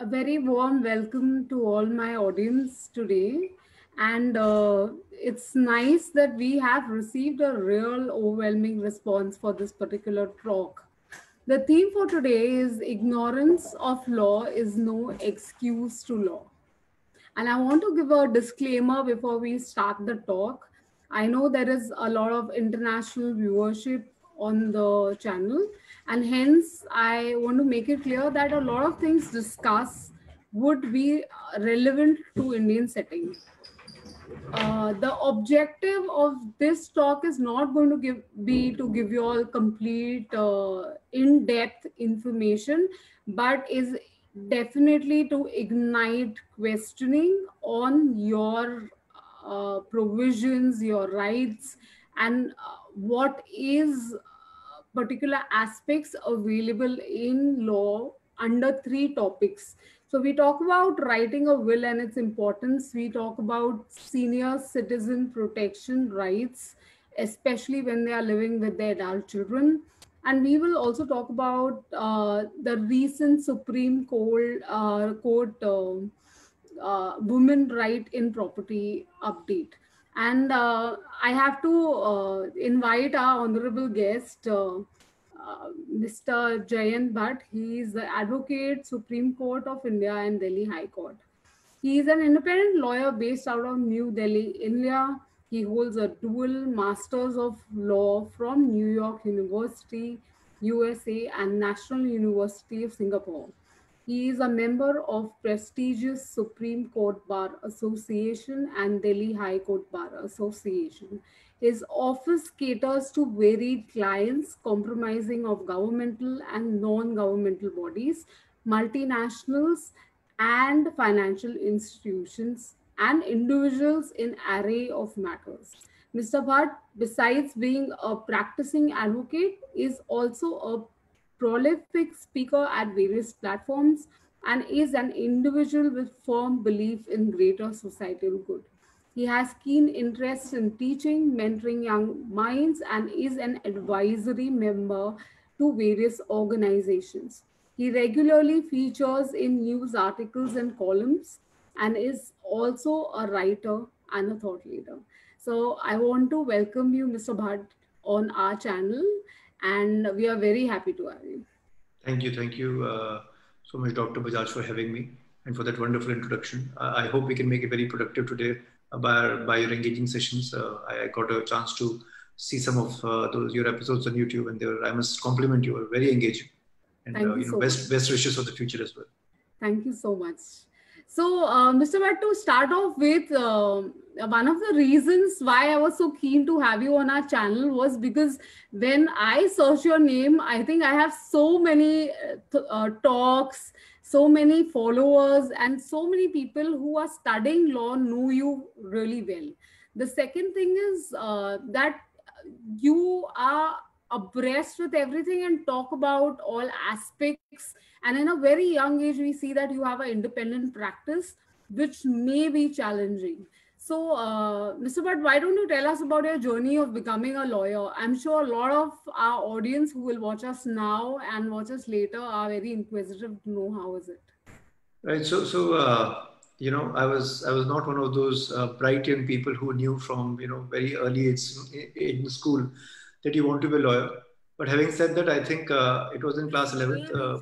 A very warm welcome to all my audience today. And it's nice that we have received a real overwhelming response for this particular talk. The theme for today is ignorance of law is no excuse to law. And I want to give a disclaimer before we start the talk. I know there is a lot of international viewership on the channel, and hence I want to make it clear that a lot of things discussed would be relevant to Indian setting. The objective of this talk is not going to be to give you all complete in-depth information, but is definitely to ignite questioning on your provisions, your rights, and what is particular aspects available in law under three topics. So we talk about writing a will and its importance. We talk about senior citizen protection rights, especially when they are living with their adult children. And we will also talk about the recent Supreme Court women right in property update. And I have to invite our honorable guest, Mr. Jayant Bhatt. He is the advocate, Supreme Court of India and Delhi High Court. He is an independent lawyer based out of New Delhi, India. He holds a dual Masters of Law from New York University, USA, and National University of Singapore. He is a member of prestigious Supreme Court Bar Association and Delhi High Court Bar Association. His office caters to varied clients comprising of governmental and non-governmental bodies, multinationals, and financial institutions and individuals in array of matters. Mr. Bhatt, besides being a practicing advocate, is also a prolific speaker at various platforms and is an individual with firm belief in greater societal good. He has keen interest in teaching, mentoring young minds, and is an advisory member to various organizations. He regularly features in news articles and columns and is also a writer and a thought leader. So I want to welcome you, Mr. Bhatt, on our channel, and we are very happy to have you. Thank you so much, Dr. Bajaj, for having me and for that wonderful introduction. I hope we can make it very productive today by your engaging sessions. I got a chance to see some of your episodes on YouTube, and I must compliment you. Very engaging, and best wishes for the future as well. Thank you so much. So, Mr. Bhatt, to start off with, one of the reasons why I was so keen to have you on our channel was because when I search your name, I think I have so many talks, so many followers, and so many people who are studying law know you really well. The second thing is that you are abreast with everything and talk about all aspects, and in a very young age we see that you have an independent practice which may be challenging. So Mr. Bhatt, why don't you tell us about your journey of becoming a lawyer? I'm sure a lot of our audience who will watch us now and watch us later are very inquisitive to know how is it. Right. So I was not one of those bright young people who knew from very early age in school that you want to be a lawyer. But having said that, I think it was in class 11th.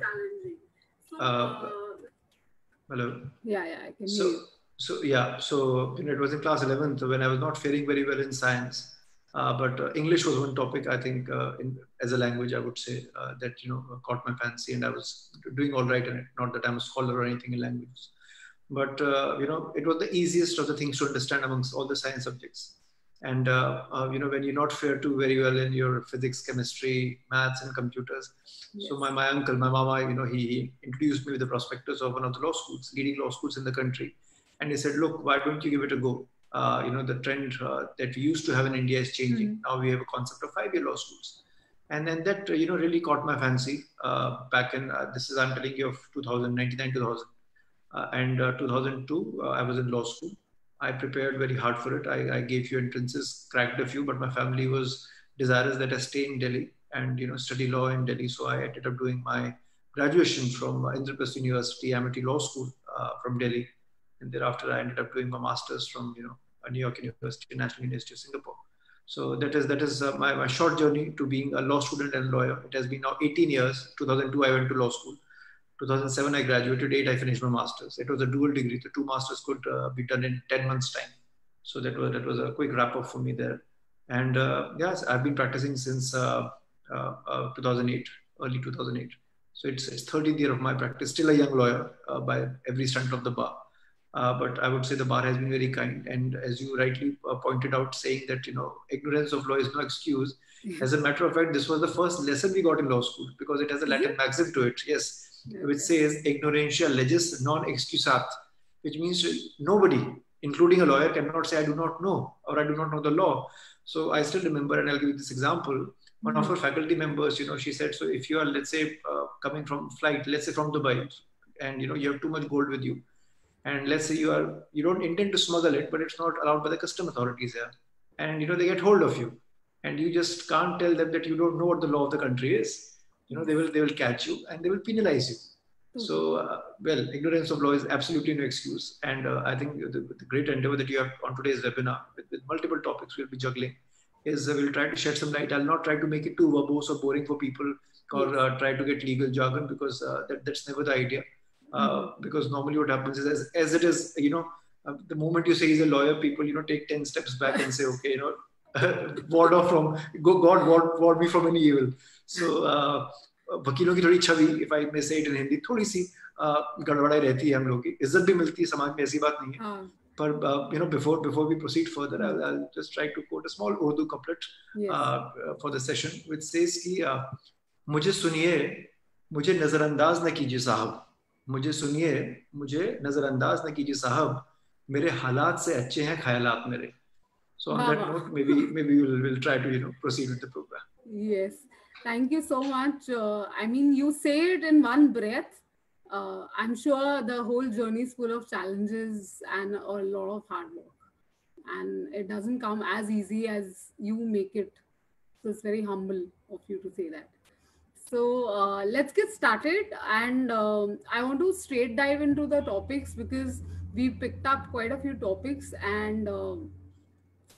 Hello. Yeah, I can hear you. So it was in class 11th when I was not faring very well in science, but English was one topic I think as a language I would say that caught my fancy, and I was doing all right in it. Not that I'm a scholar or anything in languages, but it was the easiest of the things to understand amongst all the science subjects. And when you're not fare too very well in your physics, chemistry, maths, and computers. Yes. So my uncle, my mama, he introduced me with the prospectus of one of the law schools, leading law schools in the country. And he said, look, why don't you give it a go? The trend that we used to have in India is changing. Mm-hmm. Now we have a concept of 5-year law schools. And then that, really caught my fancy back in, I'm telling you of 99, 2000. And 2002, I was in law school. I prepared very hard for it. I gave few entrances, cracked a few, but my family was desirous that I stay in Delhi and, study law in Delhi. So I ended up doing my graduation from Indraprastha University, Amity Law School from Delhi, and thereafter I ended up doing my masters from New York University, National University of Singapore. So that is my short journey to being a law student and lawyer. It has been now 18 years. 2002 I went to law school. 2007 I graduated. 8 I finished my masters. It was a dual degree. The 2 masters could be done in 10 months time. So that was a quick wrap up for me there. And yes, I've been practicing since 2008, early 2008. So it's 13th year of my practice. Still a young lawyer by every strand of the bar. But I would say the bar has been very kind. And as you rightly pointed out, saying that, ignorance of law is no excuse. As a matter of fact, this was the first lesson we got in law school because it has a Latin maxim to it. Yes, which says ignorantia legis non excusat, which means nobody, including a lawyer, cannot say I do not know or I do not know the law. So I still remember, and I'll give you this example. One of our faculty members, she said, so if you are, let's say, coming from flight, let's say from Dubai, and you have too much gold with you, and let's say you don't intend to smuggle it, but it's not allowed by the custom authorities here, and they get hold of you, and you just can't tell them that you don't know what the law of the country is. They will catch you and they will penalize you. So, ignorance of law is absolutely no excuse. And I think the great endeavor that you have on today's webinar with multiple topics we'll be juggling is we'll try to shed some light. I'll not try to make it too verbose or boring for people or try to get legal jargon because that's never the idea. Because normally what happens is as it is, the moment you say he's a lawyer, people, take 10 steps back and say, okay, ward off from, God ward me from any evil. So, वकीलों की थोड़ी छवि, if I may say it in Hindi, थोड़ी सी गड़बड़ाई रहती है हम लोग की, इज्जत भी मिलती है समाज में, ऐसी बात नहीं है. पर before we proceed further, I'll just try to quote a small Urdu couplet for the session, which says कि मुझे सुनिए, मुझे नजरअंदाज न कीजिए साहब, मुझे सुनिए, मुझे नजरअंदाज न कीजिए साहब, मेरे हालात से अच्छे हैं ख्यालात मेरे. So on that note, maybe we'll try to proceed with the program. Yes. Thank you so much. I mean, you say it in one breath. I'm sure the whole journey is full of challenges and a lot of hard work. And it doesn't come as easy as you make it. So it's very humble of you to say that. So let's get started. And I want to straight dive into the topics because we picked up quite a few topics and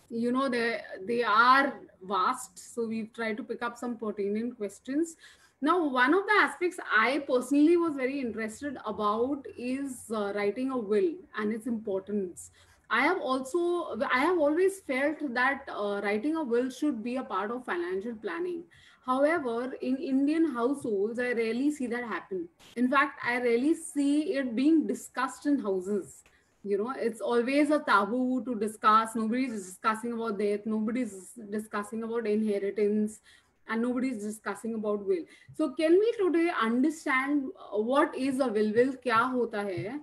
they are vast, so we've tried to pick up some pertinent questions. Now, one of the aspects I personally was very interested about is writing a will and its importance. I have always felt that writing a will should be a part of financial planning. However, in Indian households, I rarely see that happen. In fact, I rarely see it being discussed in houses. It's always a taboo to discuss. Nobody's discussing about death. Nobody's discussing about inheritance. And nobody's discussing about will. So can we today understand what is a will? Will क्या होता है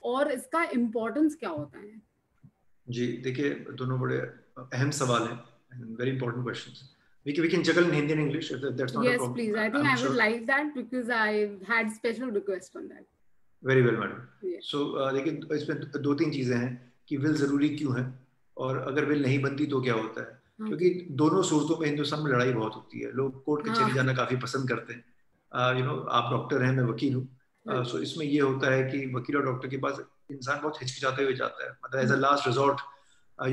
और इसका importance क्या होता है? जी देखिए दोनों बड़े अहम सवाल हैं and very important questions. We can juggle in Hindi and English if that's not a problem. Yes, please. I think I would like that because I've had special request on that. Very well, madam. So देखिए इसमें 2-3 चीजें हैं कि will जरूरी क्यों है और अगर विल नहीं बनती तो क्या होता है. क्योंकि दोनों सूरतों में हिंदुस्तान में लड़ाई बहुत होती है. लोग कोर्ट कचहरी जाना काफी पसंद करते हैं. आप डॉक्टर हैं, मैं वकील हूँ. सो इसमें ये होता है कि वकील और डॉक्टर के पास इंसान बहुत हिचकिचाते हुए जाता है. मतलब as a last resort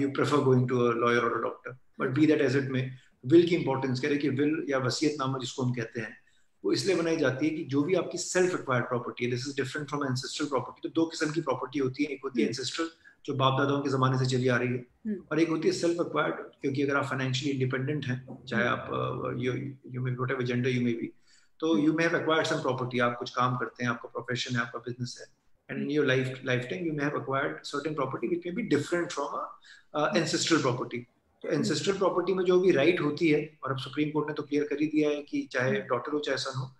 you prefer going to a lawyer और a doctor. But be that as it may, will की इंपॉर्टेंस कह रहे कि विल या वसीयतनामा जिसको हम कहते हैं वो इसलिए बनाई जाती है कि जो भी आपकी सेल्फ एक्वायर्ड प्रॉपर्टी है, this is different from ancestral property. तो 2 किस्म की प्रॉपर्टी होती है. एक होती है एंसेस्ट्रल जो बाप दादाओं के जमाने से चली आ रही है, और एक होती है सेल्फ एक्वायर्ड. क्योंकि अगर आप फाइनेंशियली इंडिपेंडेंट हैं, चाहे आप you may whatever gender you may be, तो you may have acquired some property. आप कुछ काम करते हैं, आपका प्रोफेशन है, आपका बिजनेस है, and in your lifetime you may have acquired certain property which may be different from a ancestral property. तो ancestral property में जो भी right होती है, और अब सुप्रीम कोर्ट ने तो क्लियर कर ही दिया है कि चाहे डॉटर हो चाहे सन हो,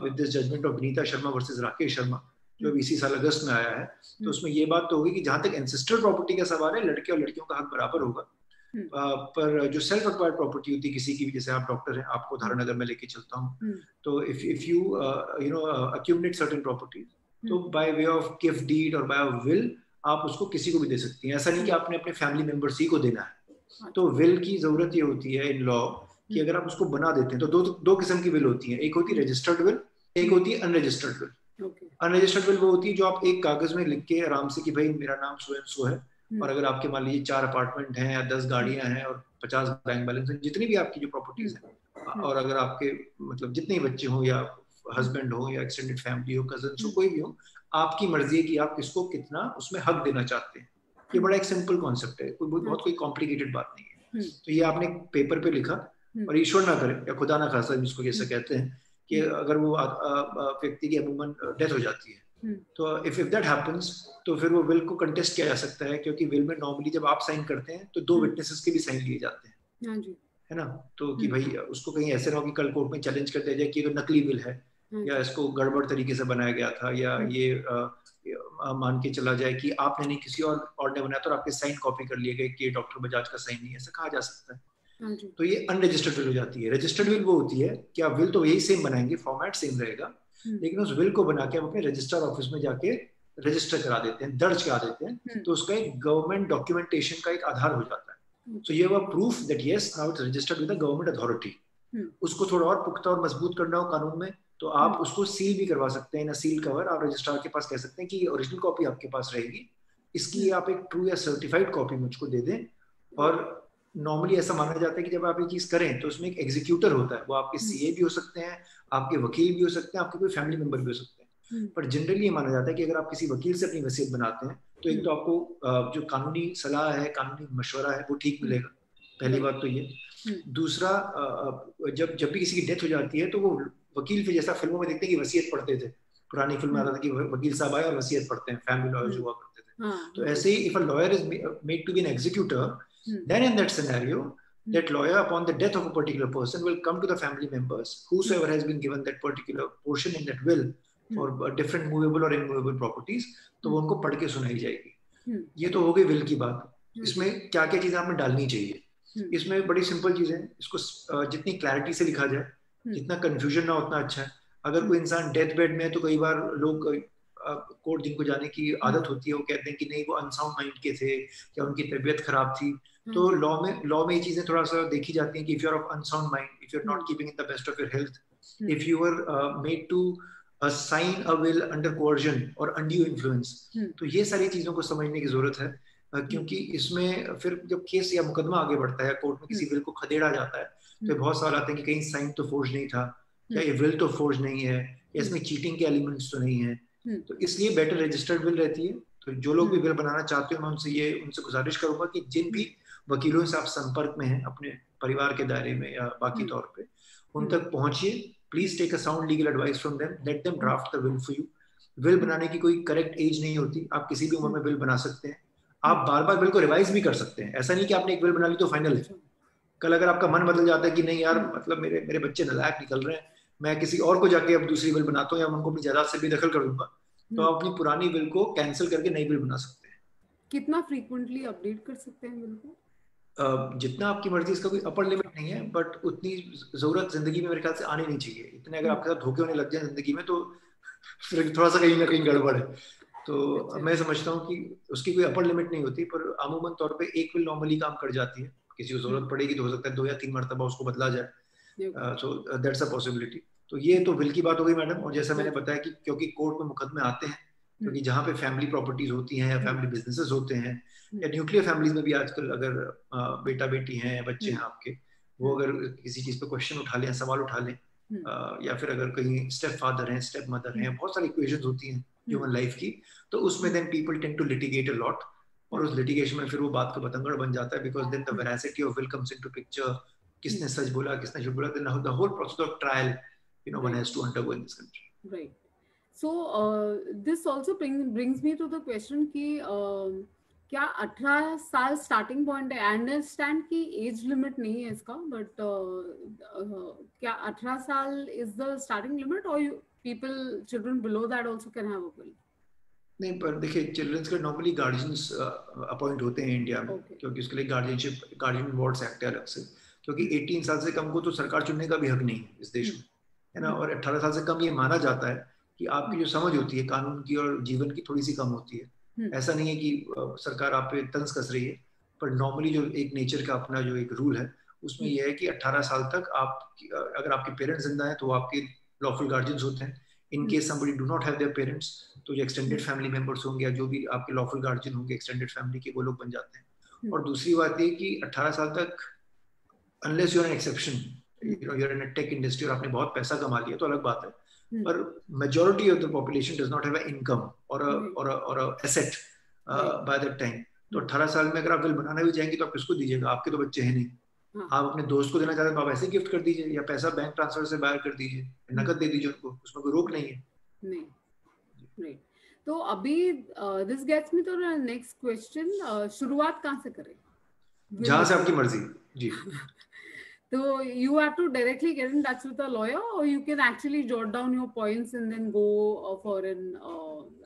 with this judgment of Vineeta Sharma versus Rakesh Sharma जो इसी साल अगस्त में आया है, तो उसमें ये बात तो होगी कि जहां तक एंसेस्ट्रल प्रॉपर्टी का सवाल है, लड़के और लड़कियों का हक बराबर होगा. पर जो सेल्फ एक्वायर्ड प्रॉपर्टी होती है किसी की भी, जैसे आप डॉक्टर हैं, आपको उदाहरण अगर मैं लेके चलता हूँ, तो if you accumulate certain properties, तो by way of gift deed और बाय विल आप उसको किसी को भी दे सकती हैं. ऐसा नहीं कि आपने अपने फैमिली मेंबर्स ही को देना है. तो विल की जरूरत ये होती है इन लॉ कि अगर आप उसको बना देते हैं, तो दो किस्म की विल होती है. एक होती है रजिस्टर्ड विल, एक होती है अनरजिस्टर्ड विल। अनरजिस्टर्ड विल वो होती है जो आप एक कागज में लिख के आराम से कि भाई मेरा नाम सो एंड सो है, और अगर आपके मान लीजिए 4 अपार्टमेंट हैं या 10 गाड़ियां हैं और 50 बैंक बैलेंस हैं, जितनी भी आपकी जो प्रॉपर्टीज हैं, और अगर आपके मतलब जितने बच्चे हों या हस्बैंड हो या एक्सटेंडेड फैमिली हो, कजन हो, कोई भी हो, आपकी मर्जी है कि आप किसको कितना उसमें हक देना चाहते हैं। ये बड़ा एक सिंपल कॉन्सेप्ट है, कोई बहुत कोई कॉम्प्लिकेटेड बात नहीं है। तो ये आपने पेपर पे लिखा, और ईश्वर ना करे या खुदा ना खासा जिसको जैसा कहते हैं कि अगर वो व्यक्ति की अमूमन डेथ हो जाती है, तो इफ दैट हैपेंस, तो फिर वो विल को कंटेस्ट किया जा सकता है, क्योंकि विल में नॉर्मली जब आप साइन करते हैं तो 2 विटनेसेस के भी साइन लिए जाते हैं, है ना। तो कि भाई उसको कहीं ऐसे ना हो कि कल कोर्ट में चैलेंज कर दिया जाए कि ये तो नकली विल है, या इसको गड़बड़ तरीके से बनाया गया था, या ये मान के चला जाए कि आपने नहीं किसी और ने बनाया, तो आपके साइन कॉपी कर लिए गए कि डॉक्टर बजाज का साइन नहीं है, ऐसा कहा जा सकता है। तो ये अनरजिस्टर्ड विल हो जाती है। रजिस्टर्ड विल वो होती है कि आप विल तो यही सेम बनाएंगे, फॉर्मेट सेम रहेगा, लेकिन उस विल को बना के आप अपने रजिस्टर ऑफिस में जाके रजिस्टर करा देते हैं, दर्ज करा देते हैं, तो उसका एक गवर्नमेंट डॉक्यूमेंटेशन का एक आधार हो जाता है। तो ये वो proof that yes now it's registered with the government authority. उसको थोड़ा और पुख्ता और मजबूत करना हो कानून में, तो आप उसको सील भी करवा सकते हैं ना, सील कवर। आप रजिस्ट्रार के पास कह सकते हैं कि ये ओरिजिनल कॉपी आपके पास रहेगी, इसकी आप एक ट्रू या सर्टिफाइड कॉपी मुझको दे दें। और नॉर्मली ऐसा माना जाता है कि जब आप ये चीज करें तो उसमें एक एग्जीक्यूटर होता है, वो आपके सीए भी हो सकते हैं, आपके वकील भी हो सकते हैं, आपके कोई फैमिली मेंबर भी हो सकते हैं। पर जनरली ये माना जाता है कि अगर आप किसी वकील से अपनी वसीयत बनाते हैं तो एक तो आपको जो कानूनी सलाह है, कानूनी मशवरा है, वो ठीक मिलेगा, पहली बात तो ये। दूसरा, जब भी किसी की डेथ हो जाती है तो वो वकील फिर जैसा फिल्मों में देखते हैं कि वसीयत पढ़ते थे, पुरानी फिल्म में आता था कि वकील साहब आए और वसीयत पढ़ते हैं, फैमिली लॉयर्स हुआ करते थे। तो ऐसे ही if a lawyer is made to be an executor, then in that scenario that lawyer upon the death of a particular person will come to the family members, whosoever has been given that particular portion in that will for different movable or immovable properties, तो वो उनको पढ़ के सुनाई जाएगी। ये तो हो गई विल की बात। इसमें क्या क्या चीजें आपने डालनी चाहिए, इसमें बड़ी सिंपल चीजें, इसको जितनी क्लैरिटी से लिखा जाए, जितना कंफ्यूजन ना उतना अच्छा है। अगर कोई इंसान डेथ बेड में है तो कई बार लोग कोर्ट जिनको जाने की आदत होती है वो कहते हैं कि नहीं वो अनसाउंड माइंड के थे या उनकी तबीयत खराब थी। तो लॉ में ये चीजें थोड़ा सा देखी जाती हैं कि if you are of unsound mind, if you are not keeping in the best of your health, if you are made to sign a will under coercion और अनड्यू इन्फ्लुएंस, तो ये सारी चीजों को समझने की जरूरत है। क्योंकि इसमें फिर जब केस या मुकदमा आगे बढ़ता है, कोर्ट में किसी विल को खदेड़ा जाता है, तो बहुत सवाल आते हैं कि कहीं साइन तो फोर्ज नहीं था, क्या ये विल तो फोर्ज नहीं है, या इसमें चीटिंग के एलिमेंट्स तो नहीं है। तो इसलिए बेटर रजिस्टर्ड विल रहती है। तो जो लोग भी विल बनाना चाहते हो, मैं उनसे गुजारिश करूंगा कि जिन भी वकीलों से आप संपर्क में हैं अपने परिवार के दायरे में या बाकी तौर पे, उन तक पहुंचिए। Please take a sound legal advice from them, let them draft the will for you. Will बनाने की कोई करेक्ट एज नहीं होती, आप किसी भी उम्र में विल बना सकते हैं। आप बार बार विल को रिवाइज भी कर सकते हैं, ऐसा नहीं कि आपने एक विल बना ली तो फाइनल है। कल अगर आपका मन बदल जाता है कि नहीं यार मतलब मेरे बच्चे नालायक निकल रहे हैं, मैं किसी और को जाके अब दूसरी विल बनाता हूँ या उनको अपनी जायदाद से भी दखल कर दूंगा, तो आप अपनी पुरानी विल को कैंसिल करके नई विल बना सकते हैं। कितना फ्रीक्वेंटली अपडेट कर सकते हैं विल को? जितना आपकी मर्जी, इसका कोई अपर लिमिट नहीं है, बट उतनी जरूरत जिंदगी में मेरे ख्याल से आनी नहीं चाहिए। इतने अगर आपके साथ धोखे होने लग जाए जिंदगी में तो फिर थोड़ा सा कहीं ना कहीं गड़बड़ है। तो मैं समझता हूँ कि उसकी कोई अपर लिमिट नहीं होती, पर अमूमन तौर पे एक विल नॉर्मली काम कर जाती है। किसी को जरूरत पड़ेगी तो हो सकता है 2 या 3 मरतबा उसको बदला जाए, सो दैट्स अ पॉसिबिलिटी। तो ये तो विल की बात हो गई मैडम। और जैसा मैंने बताया कि क्योंकि कोर्ट में मुकदमे आते हैं, क्योंकि जहाँ पे फैमिली प्रॉपर्टीज होती हैं या फैमिली बिजनेसेस होते हैं, या न्यूक्लियर फैमिलीज में भी आजकल अगर बेटा बेटी हैं, बच्चे हैं आपके, वो अगर किसी चीज पे क्वेश्चन उठा लें, सवाल उठा लें, या फिर अगर कहीं स्टेप फादर हैं, स्टेप मदर हैं, बहुत सारी इक्वेशंस होती हैं ह्यूमन लाइफ की, तो उसमें then people tend to litigate a lot, और उस लिटिगेशन में फिर वो बात का बतंगड़ बन जाता है, because then the veracity of will comes into picture. किसने सच बोला, किसने झूठ बोला, then the whole process of trial one has to undergo in this country. Right. So this also brings me to the question कि क्या 18 साल starting point है? आई अंडरस्टैंड कि एज लिमिट नहीं है इसका, बट क्या 18 साल इज द स्टार्टिंग लिमिट, और people children below that also can have a will? नहीं, पर देखिए चिल्ड्रंस के नॉर्मली गार्डियंस अपॉइंट होते हैं इंडिया में, क्योंकि उसके लिए गार्डियन अवार्ड्स एक्ट है अलग से, क्योंकि 18 साल से कम को तो सरकार चुनने का भी हक नहीं है इस देश में, है ना। और 18 साल से कम ये माना जाता है कि आपकी जो समझ होती है कानून की और जीवन की थोड़ी सी कम होती है। ऐसा नहीं है कि सरकार आप पे तंज कस रही है, पर नॉर्मली जो एक नेचर का अपना जो एक रूल है उसमें यह है कि 18 साल तक आप, अगर आपके पेरेंट्स जिंदा हैं तो आपके लॉफुल गार्जियंस होते हैं, in case somebody do not have their parents, तो जो एक्सटेंडेड फैमिली मेंबर्स होंगे या जो भी आपके लॉफुल गार्जियन होंगे एक्सटेंडेड फैमिली के, वो लोग बन जाते हैं। और दूसरी बात ये कि 18 साल तक unless you are an exception, you know you are in a tech industry और आपने बहुत पैसा कमा लिया तो अलग बात है, पर majority of the population does not have a income और a asset by that time. तो 18 साल में अगर आप विल बनाना भी चाहेंगे तो आप किसको दीजिएगा? आपके तो बच्चे हैं नहीं, आप अपने दोस्त को देना चाहते हैं तो आप ऐसे गिफ्ट कर दीजिए या पैसा बैंक ट्रांसफर से बाहर कर दीजिए, नकद दे दीजिए उनको, उसमें कोई रोक नहीं है। नहीं, राइट। तो अभी this gets me to the next question, शुरुआत कहाँ से करें? जहाँ से आपकी मर्जी जी। So you have to directly get in touch with a lawyer, or you can actually jot down your points and then go for an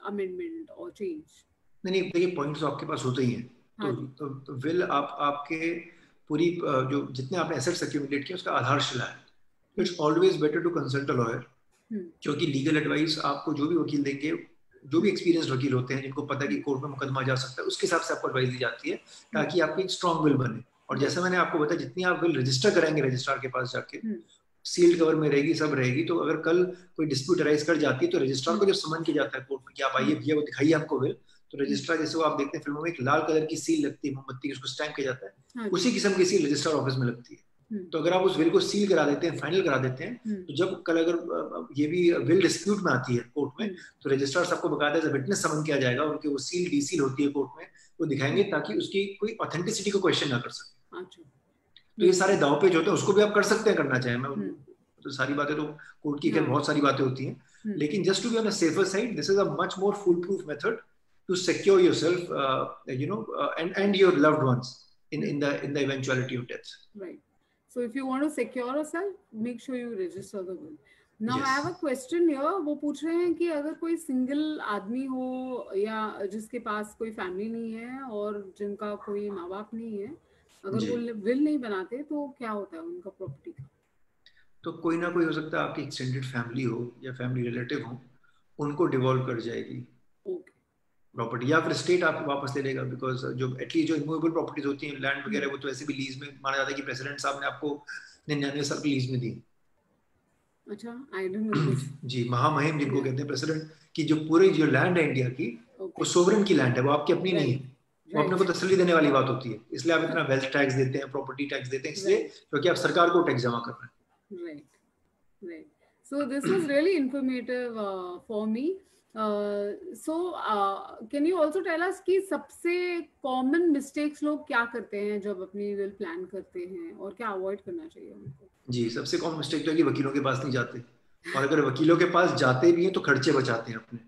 amendment or change. नहीं देखिए, पॉइंट्स आपके पास होते ही हैं, तो विल आपके पूरी जो जितने आपने एसेट्स एक्यूमुलेट किए उसका आधारशिला है। It's always better to consult a lawyer, क्योंकि लीगल एडवाइस आपको जो भी वकील देंगे, जो भी एक्सपीरियंस्ड वकील होते हैं जिनको पता है कि कोर्ट में मुकदमा जा सकता है, उसके हिसाब से आपको एडवाइस दी जाती है ताकि आपकी एक स्ट्रॉन्ग विल बने। और जैसे मैंने आपको बताया, जितनी आप विल रजिस्टर करेंगे रजिस्ट्रार के पास जाके, सील्ड कवर में रहेगी, सब रहेगी, तो अगर कल कोई डिस्प्यूट अराइज कर जाती है तो रजिस्ट्रार को जब समन किया जाता है कोर्ट में कि आप आइए भैया वो दिखाइए आपको विल, तो रजिस्ट्रार जैसे वो आप देखते हैं फिल्मों में एक लाल कलर की सील लगती है मोमबत्ती की, उसको स्टैंप किया जाता है, उसी किस्म की सील रजिस्ट्रार ऑफिस में लगती है। तो अगर आप उस विल को सील करा देते हैं, फाइनल करा देते हैं, तो जब कल अगर ये भी विल डिस्प्यूट में आती है कोर्ट में, तो रजिस्ट्रार सबको बकायदा एज विटनेस समन किया जाएगा, उनकी वो सील डीसील होती है कोर्ट में, वो दिखाएंगे ताकि उसकी कोई ऑथेंटिसिटी को क्वेश्चन ना कर सके। तो ये सारे दाव पेच होते हैं, उसको भी आप कर सकते हैं करना चाहें, मैं तो सारी बातें तो कोर्ट की खैर बहुत सारी बातें होती हैं, लेकिन just to be on a safer side, this is a much more foolproof method to secure yourself, and your loved ones in the eventuality of death. Right. So if you want to secure yourself, make sure you register the will. Now yes. I have a question here. वो पूछ रहे हैं कि अगर कोई single आदमी हो या जिसके पास कोई फैमिली नहीं है और जिनका कोई माँ बाप नहीं है, अगर वो विल नहीं बनाते तो क्या होता है उनका प्रॉपर्टी का? तो कोई ना कोई हो सकता है, आपकी एक्सटेंडेड फैमिली हो या फैमिली रिलेटिव हो, उनको डिवॉल्व कर जाएगी प्रॉपर्टी, या फिर स्टेट आपको वापस ले लेगा, बिकॉज जो एटलीस्ट जो इमूवेबल प्रॉपर्टीज होती हैं, लैंड वगैरह, वो तो ऐसे भी लीज में माना जाता है कि प्रेसिडेंट साहब ने आपको 99 साल की लीज में दी। अच्छा, आई डोंट नो जी, महामहिम जिनको कहते हैं प्रेसिडेंट की, जो पूरी जो लैंड है इंडिया की, वो सोवरेन की लैंड है, वो आपकी अपनी नहीं है, वो अपने को तसल्ली देने वाली बात होती है। इसलिए आप इतना वेल्थ टैक्स देते हैं, प्रॉपर्टी टैक्स देते हैं, इसलिए क्योंकि आप सरकार को टैक्स जमा कर रहे हैं। Right. So this was really informative for me. So can you also tell us कि सबसे कॉमन मिस्टेक्स लोग क्या करते हैं जब अपनी विल प्लान करते हैं और क्या अवॉइड करना चाहिए उनको? जी, सबसे कॉमन मिस्टेक तो है कि वकीलों के पास नहीं जाते, और अगर वकीलों के पास जाते भी हैं तो खर्चे बचाते हैं अपने।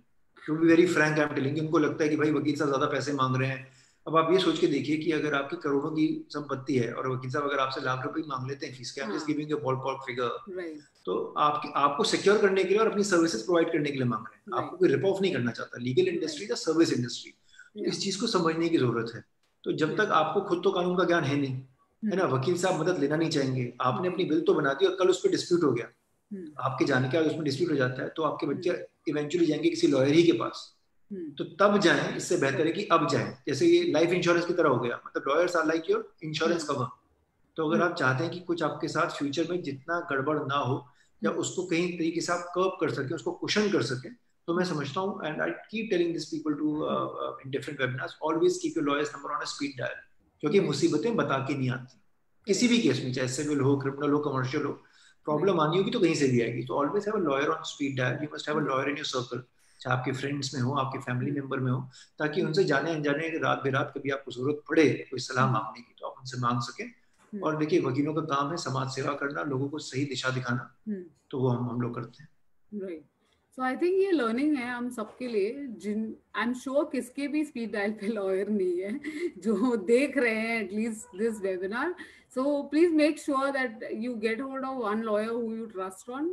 To be very frank I am telling, उनको लगता है कि भाई वकील साहब ज्यादा पैसे मांग रहे हैं। अब आप ये सोच के देखिए कि अगर आपकी करोड़ों की संपत्ति है और वकील साहब अगर आपसे लाख रुपए मांग लेते हैं फीस के, आप just giving a ballpark figure, तो आपको सिक्योर करने के लिए और अपनी सर्विसेज प्रोवाइड करने के लिए मांग रहे हैं, आपको कोई रिप ऑफ नहीं करना चाहता। Legal industry is service industry, तो इस चीज को समझने की जरूरत है। तो जब तक आपको खुद तो कानून का ज्ञान है नहीं, है ना, वकील साहब मदद लेना नहीं चाहेंगे, आपने अपनी बिल तो बना दी और कल उस पर डिस्प्यूट हो गया, आपके जाने के बाद उसमें डिस्प्यूट हो जाता है, तो आपके बच्चे इवेंचुअली जाएंगे किसी लॉयर ही के पास, तो तब जाएं, इससे बेहतर है कि अब जाएं। जैसे ये लाइफ इंश्योरेंस की तरह हो गया, मतलब lawyers are like your insurance cover. तो अगर आप चाहते हैं कि कुछ आपके साथ फ्यूचर में जितना गड़बड़ ना हो या उसको कहीं तरीके से आप कर्व कर सके, उसको कुशन कर सके, तो मैं समझता हूँ, and I keep telling this people to in different webinars, always keep your lawyers number on a speed dial, क्योंकि मुसीबतें बता के नहीं आती किसी भी केस में, चाहे सिविल हो, क्रिमिनल हो, कमर्शियल हो। प्रॉब्लम आनी होगी तो कहीं से भी आएगी, तो always have a lawyer on speed dial. You must have a lawyer in your circle, चाहे आपके फ्रेंड्स में हो, आपके फैमिली मेंबर में हो, ताकि उनसे जाने अनजाने रात बेरात कभी आपको जरूरत पड़े कोई सलाह मांगने की तो आप उनसे मांग सकें। और देखिए, वकीलों का काम है समाज सेवा करना, लोगों को सही दिशा दिखाना, तो वो हम लोग करते हैं। राइट। सो आई थिंक ये लर्निंग है हम सबके लिए, जिन आई एम श्योर किसके भी स्पीड डायल पे लॉयर नहीं है जो देख रहे हैं at least this webinar. So please make sure that you get hold of one lawyer who you trust on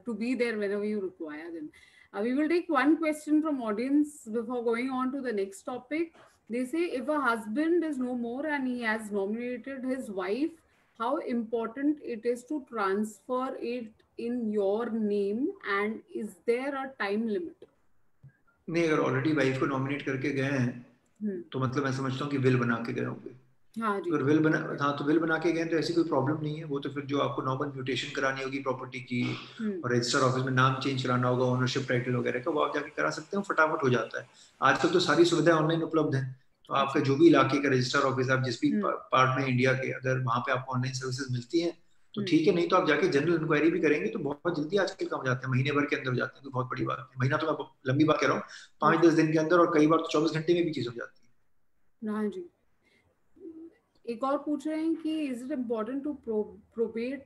to be there whenever you require them. We will take one question from audience before going on to the next topic. They say, if a husband is no more and he has nominated his wife, how important it is to transfer it in your name, and is there a time limit? नहीं, अगर already wife को nominate करके गए हैं तो मतलब मैं समझता हूँ कि विल बना के गए होंगे, हाँ जी। अगर विल बना, हाँ तो विल बना के गए तो ऐसी कोई प्रॉब्लम नहीं है। वो तो फिर जो आपको नॉर्मल म्यूटेशन करानी होगी प्रॉपर्टी की और रजिस्टर ऑफिस में नाम चेंज कराना होगा, ओनरशिप टाइटल वगैरह का, वो आप जाके करा सकते हो, फटाफट हो जाता है। आजकल तो सारी सुविधाएं ऑनलाइन उपलब्ध है। तो आपका जो भी इलाके का रजिस्टर ऑफिस, आप जिस भी पार्ट में इंडिया के, अगर वहाँ पे आपको ऑनलाइन सर्विसेज मिलती है तो ठीक है, नहीं तो आप जाके जनरल इंक्वायरी भी करेंगे तो बहुत जल्दी आजकल काम हो जाते हैं, महीने भर के अंदर हो जाते हैं, तो बहुत बड़ी बात है। महीना तो मैं लंबी बात कह रहा हूँ, 5-10 दिन के अंदर, और कई बार तो 24 घंटे में भी चीज हो जाती है। हाँ जी। एक और पूछ रहे हैं कि is it important to probate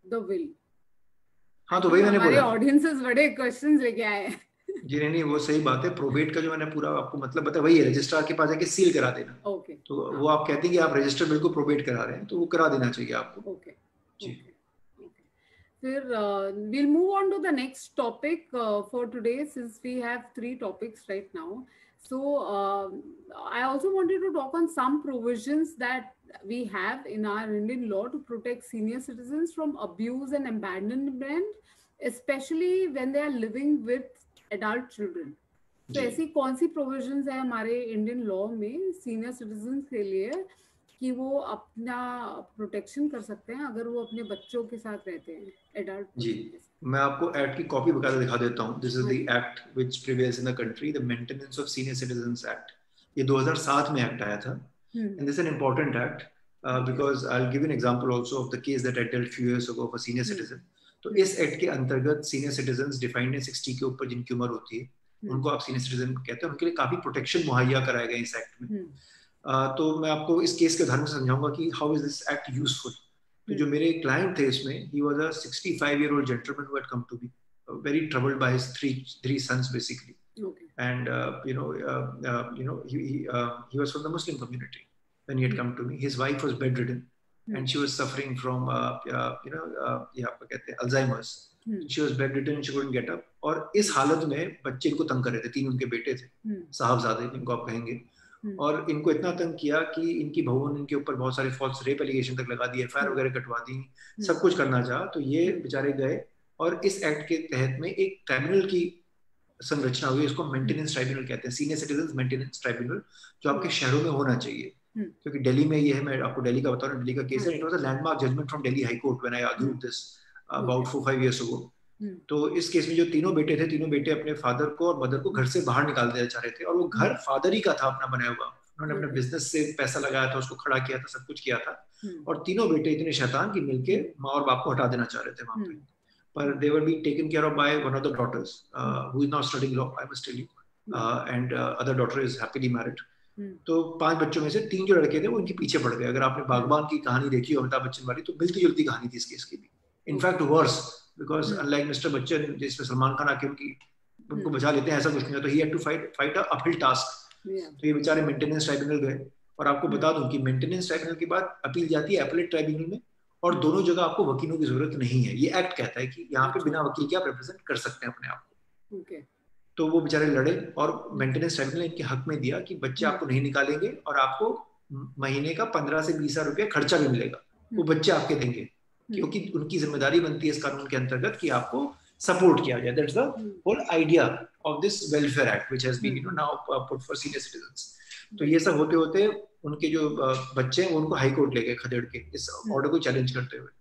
the will? हाँ आई तो थिंक वही मैंने हमारे बोला ऑडियंसेस बड़े क्वेश्चंस लेके आए हैं। जी। नहीं नहीं, वो सही बात है। प्रोबेट का जो मैंने पूरा आपको मतलब बताया वही है, रजिस्ट्रार के पास जाके सील करा देना। ओके। तो वो आप कहते हैं कि आप रजिस्टर बिल को प्रोबेट करा रहे हैं, तो वो करा देना चाहिए आपको। ओके। जी। ओके। फिर we'll move on to the next topic for today, since we have 3 topics right now. So I also wanted to talk on some provisions that we have in our Indian law to protect senior citizens from abuse and abandonment, especially when they are living with adult children. तो ऐसी कौन सी provisions है हमारे Indian law में senior citizen के लिए कि वो अपना प्रोटेक्शन कर सकते हैं अगर वो अपने बच्चों के साथ रहते हैं, एडल्ट जी, पर्सन के साथ? मैं आपको एक्ट की कॉपी बकायदा दिखा देता हूँ। This is the act which prevails in the country, the maintenance of senior citizens act. ये 2007 में एक्ट आया था, and this an important act because I will give an example also of the case that I dealt few years ago for senior citizen. तो इस act के अंतर्गत senior citizens defined है 60 के ऊपर जिनकी उम्र होती है, उनको आप सीनियर सिटीजन कहते हैं। उनके लिए काफी प्रोटेक्शन मुहैया कराया गया इस एक्ट में। तो मैं आपको इस केस के उदाहरण में समझाऊंगा कि how is this act useful. तो जो मेरे क्लाइंट थे इसमें, he was a 65-year-old gentleman who had come to me, very troubled by his three sons basically. Okay. And he was from the Muslim community when he had come to me. His wife was bedridden and she was suffering from Alzheimer's. She was bedridden, she couldn't get up. और इस हालत में बच्चे इनको तंग कर रहे थे, 3 उनके बेटे थे, साहबजादे जिनको आप कहेंगे। और इनको इतना तंग किया कि इनकी बहू ने इनके ऊपर बहुत सारे फॉल्स रेप एलिगेशन तक लगा दिए, एफआईआर वगैरह कटवा दी, सब कुछ करना चाहा। तो ये बेचारे गए और इस एक्ट के तहत में एक ट्राइब्यूनल की संरचना हुई, इसको मेंटेनेंस ट्राइब्यूनल कहते हैं, सीनियर सिटीजंस मेंटेनेंस ट्राइब्यूनल, जो आपके शहरों में होना चाहिए। क्योंकि दिल्ली में ये है, मैं आपको दिल्ली का बता रहा हूँ, दिल्ली का केस है। It was a landmark judgement from Delhi high court when I argued this about 4-5 years ago. तो इस केस में जो तीनों बेटे थे, तीनों बेटे अपने फादर को और मदर को घर से बाहर निकाल देना चाह रहे थे, और वो घर फादर ही का था अपना बनाया हुआ। उन्होंने अपने बिजनेस से पैसा लगाया था, उसको खड़ा किया था, सब कुछ किया था। और तीनों बेटे इतने शैतान कि मिलके माँ और बाप को हटा देना चाह रहे थे वहां पे। पर they were being taken care of by one of the daughters who is now studying law, I must tell you, and other daughter is happily married. तो 5 बच्चों में से 3 जो लड़के थे वो इनके पीछे पड़ गए। अगर आपने बागबान की कहानी देखी हो अमिताभ बच्चन वाली, तो मिलती जुलती कहानी थी इस केस की भी। In fact worse, because unlike mister Bachchan जिसमें सलमान खान आके उनको बचा लेते हैं, ऐसा कुछ नहीं था। तो he had to fight a uphill task. तो ये बेचारे मेंटेनेंस ट्राइब्यूनल गए, और आपको बता दूं कि मेंटेनेंस ट्राइब्यूनल के बाद अपील जाती है एपलेट ट्राइब्यूनल में, और दोनों जगह आपको वकीलों की जरूरत नहीं है। ये एक्ट कहता है कि यहाँ पे बिना वकील के आप रिप्रेजेंट कर सकते हैं अपने आप को। okay. तो वो बेचारे लड़े, और मेंटेनेंस ट्राइब्यूनल ने इनके हक में दिया कि बच्चे आपको नहीं निकालेंगे, और आपको महीने का 15 से 20 हजार रुपया खर्चा भी मिलेगा, वो बच्चे आपके देंगे, क्योंकि उनकी जिम्मेदारी बनती है इस कानून के अंतर्गत कि आपको सपोर्ट किया जाए। That's the whole idea of this welfare act which has been now put for senior citizens. तो ये सब होते होते उनके जो बच्चे हैं उनको हाई कोर्ट ले गए खदेड़ के, इस ऑर्डर को चैलेंज करते हुए।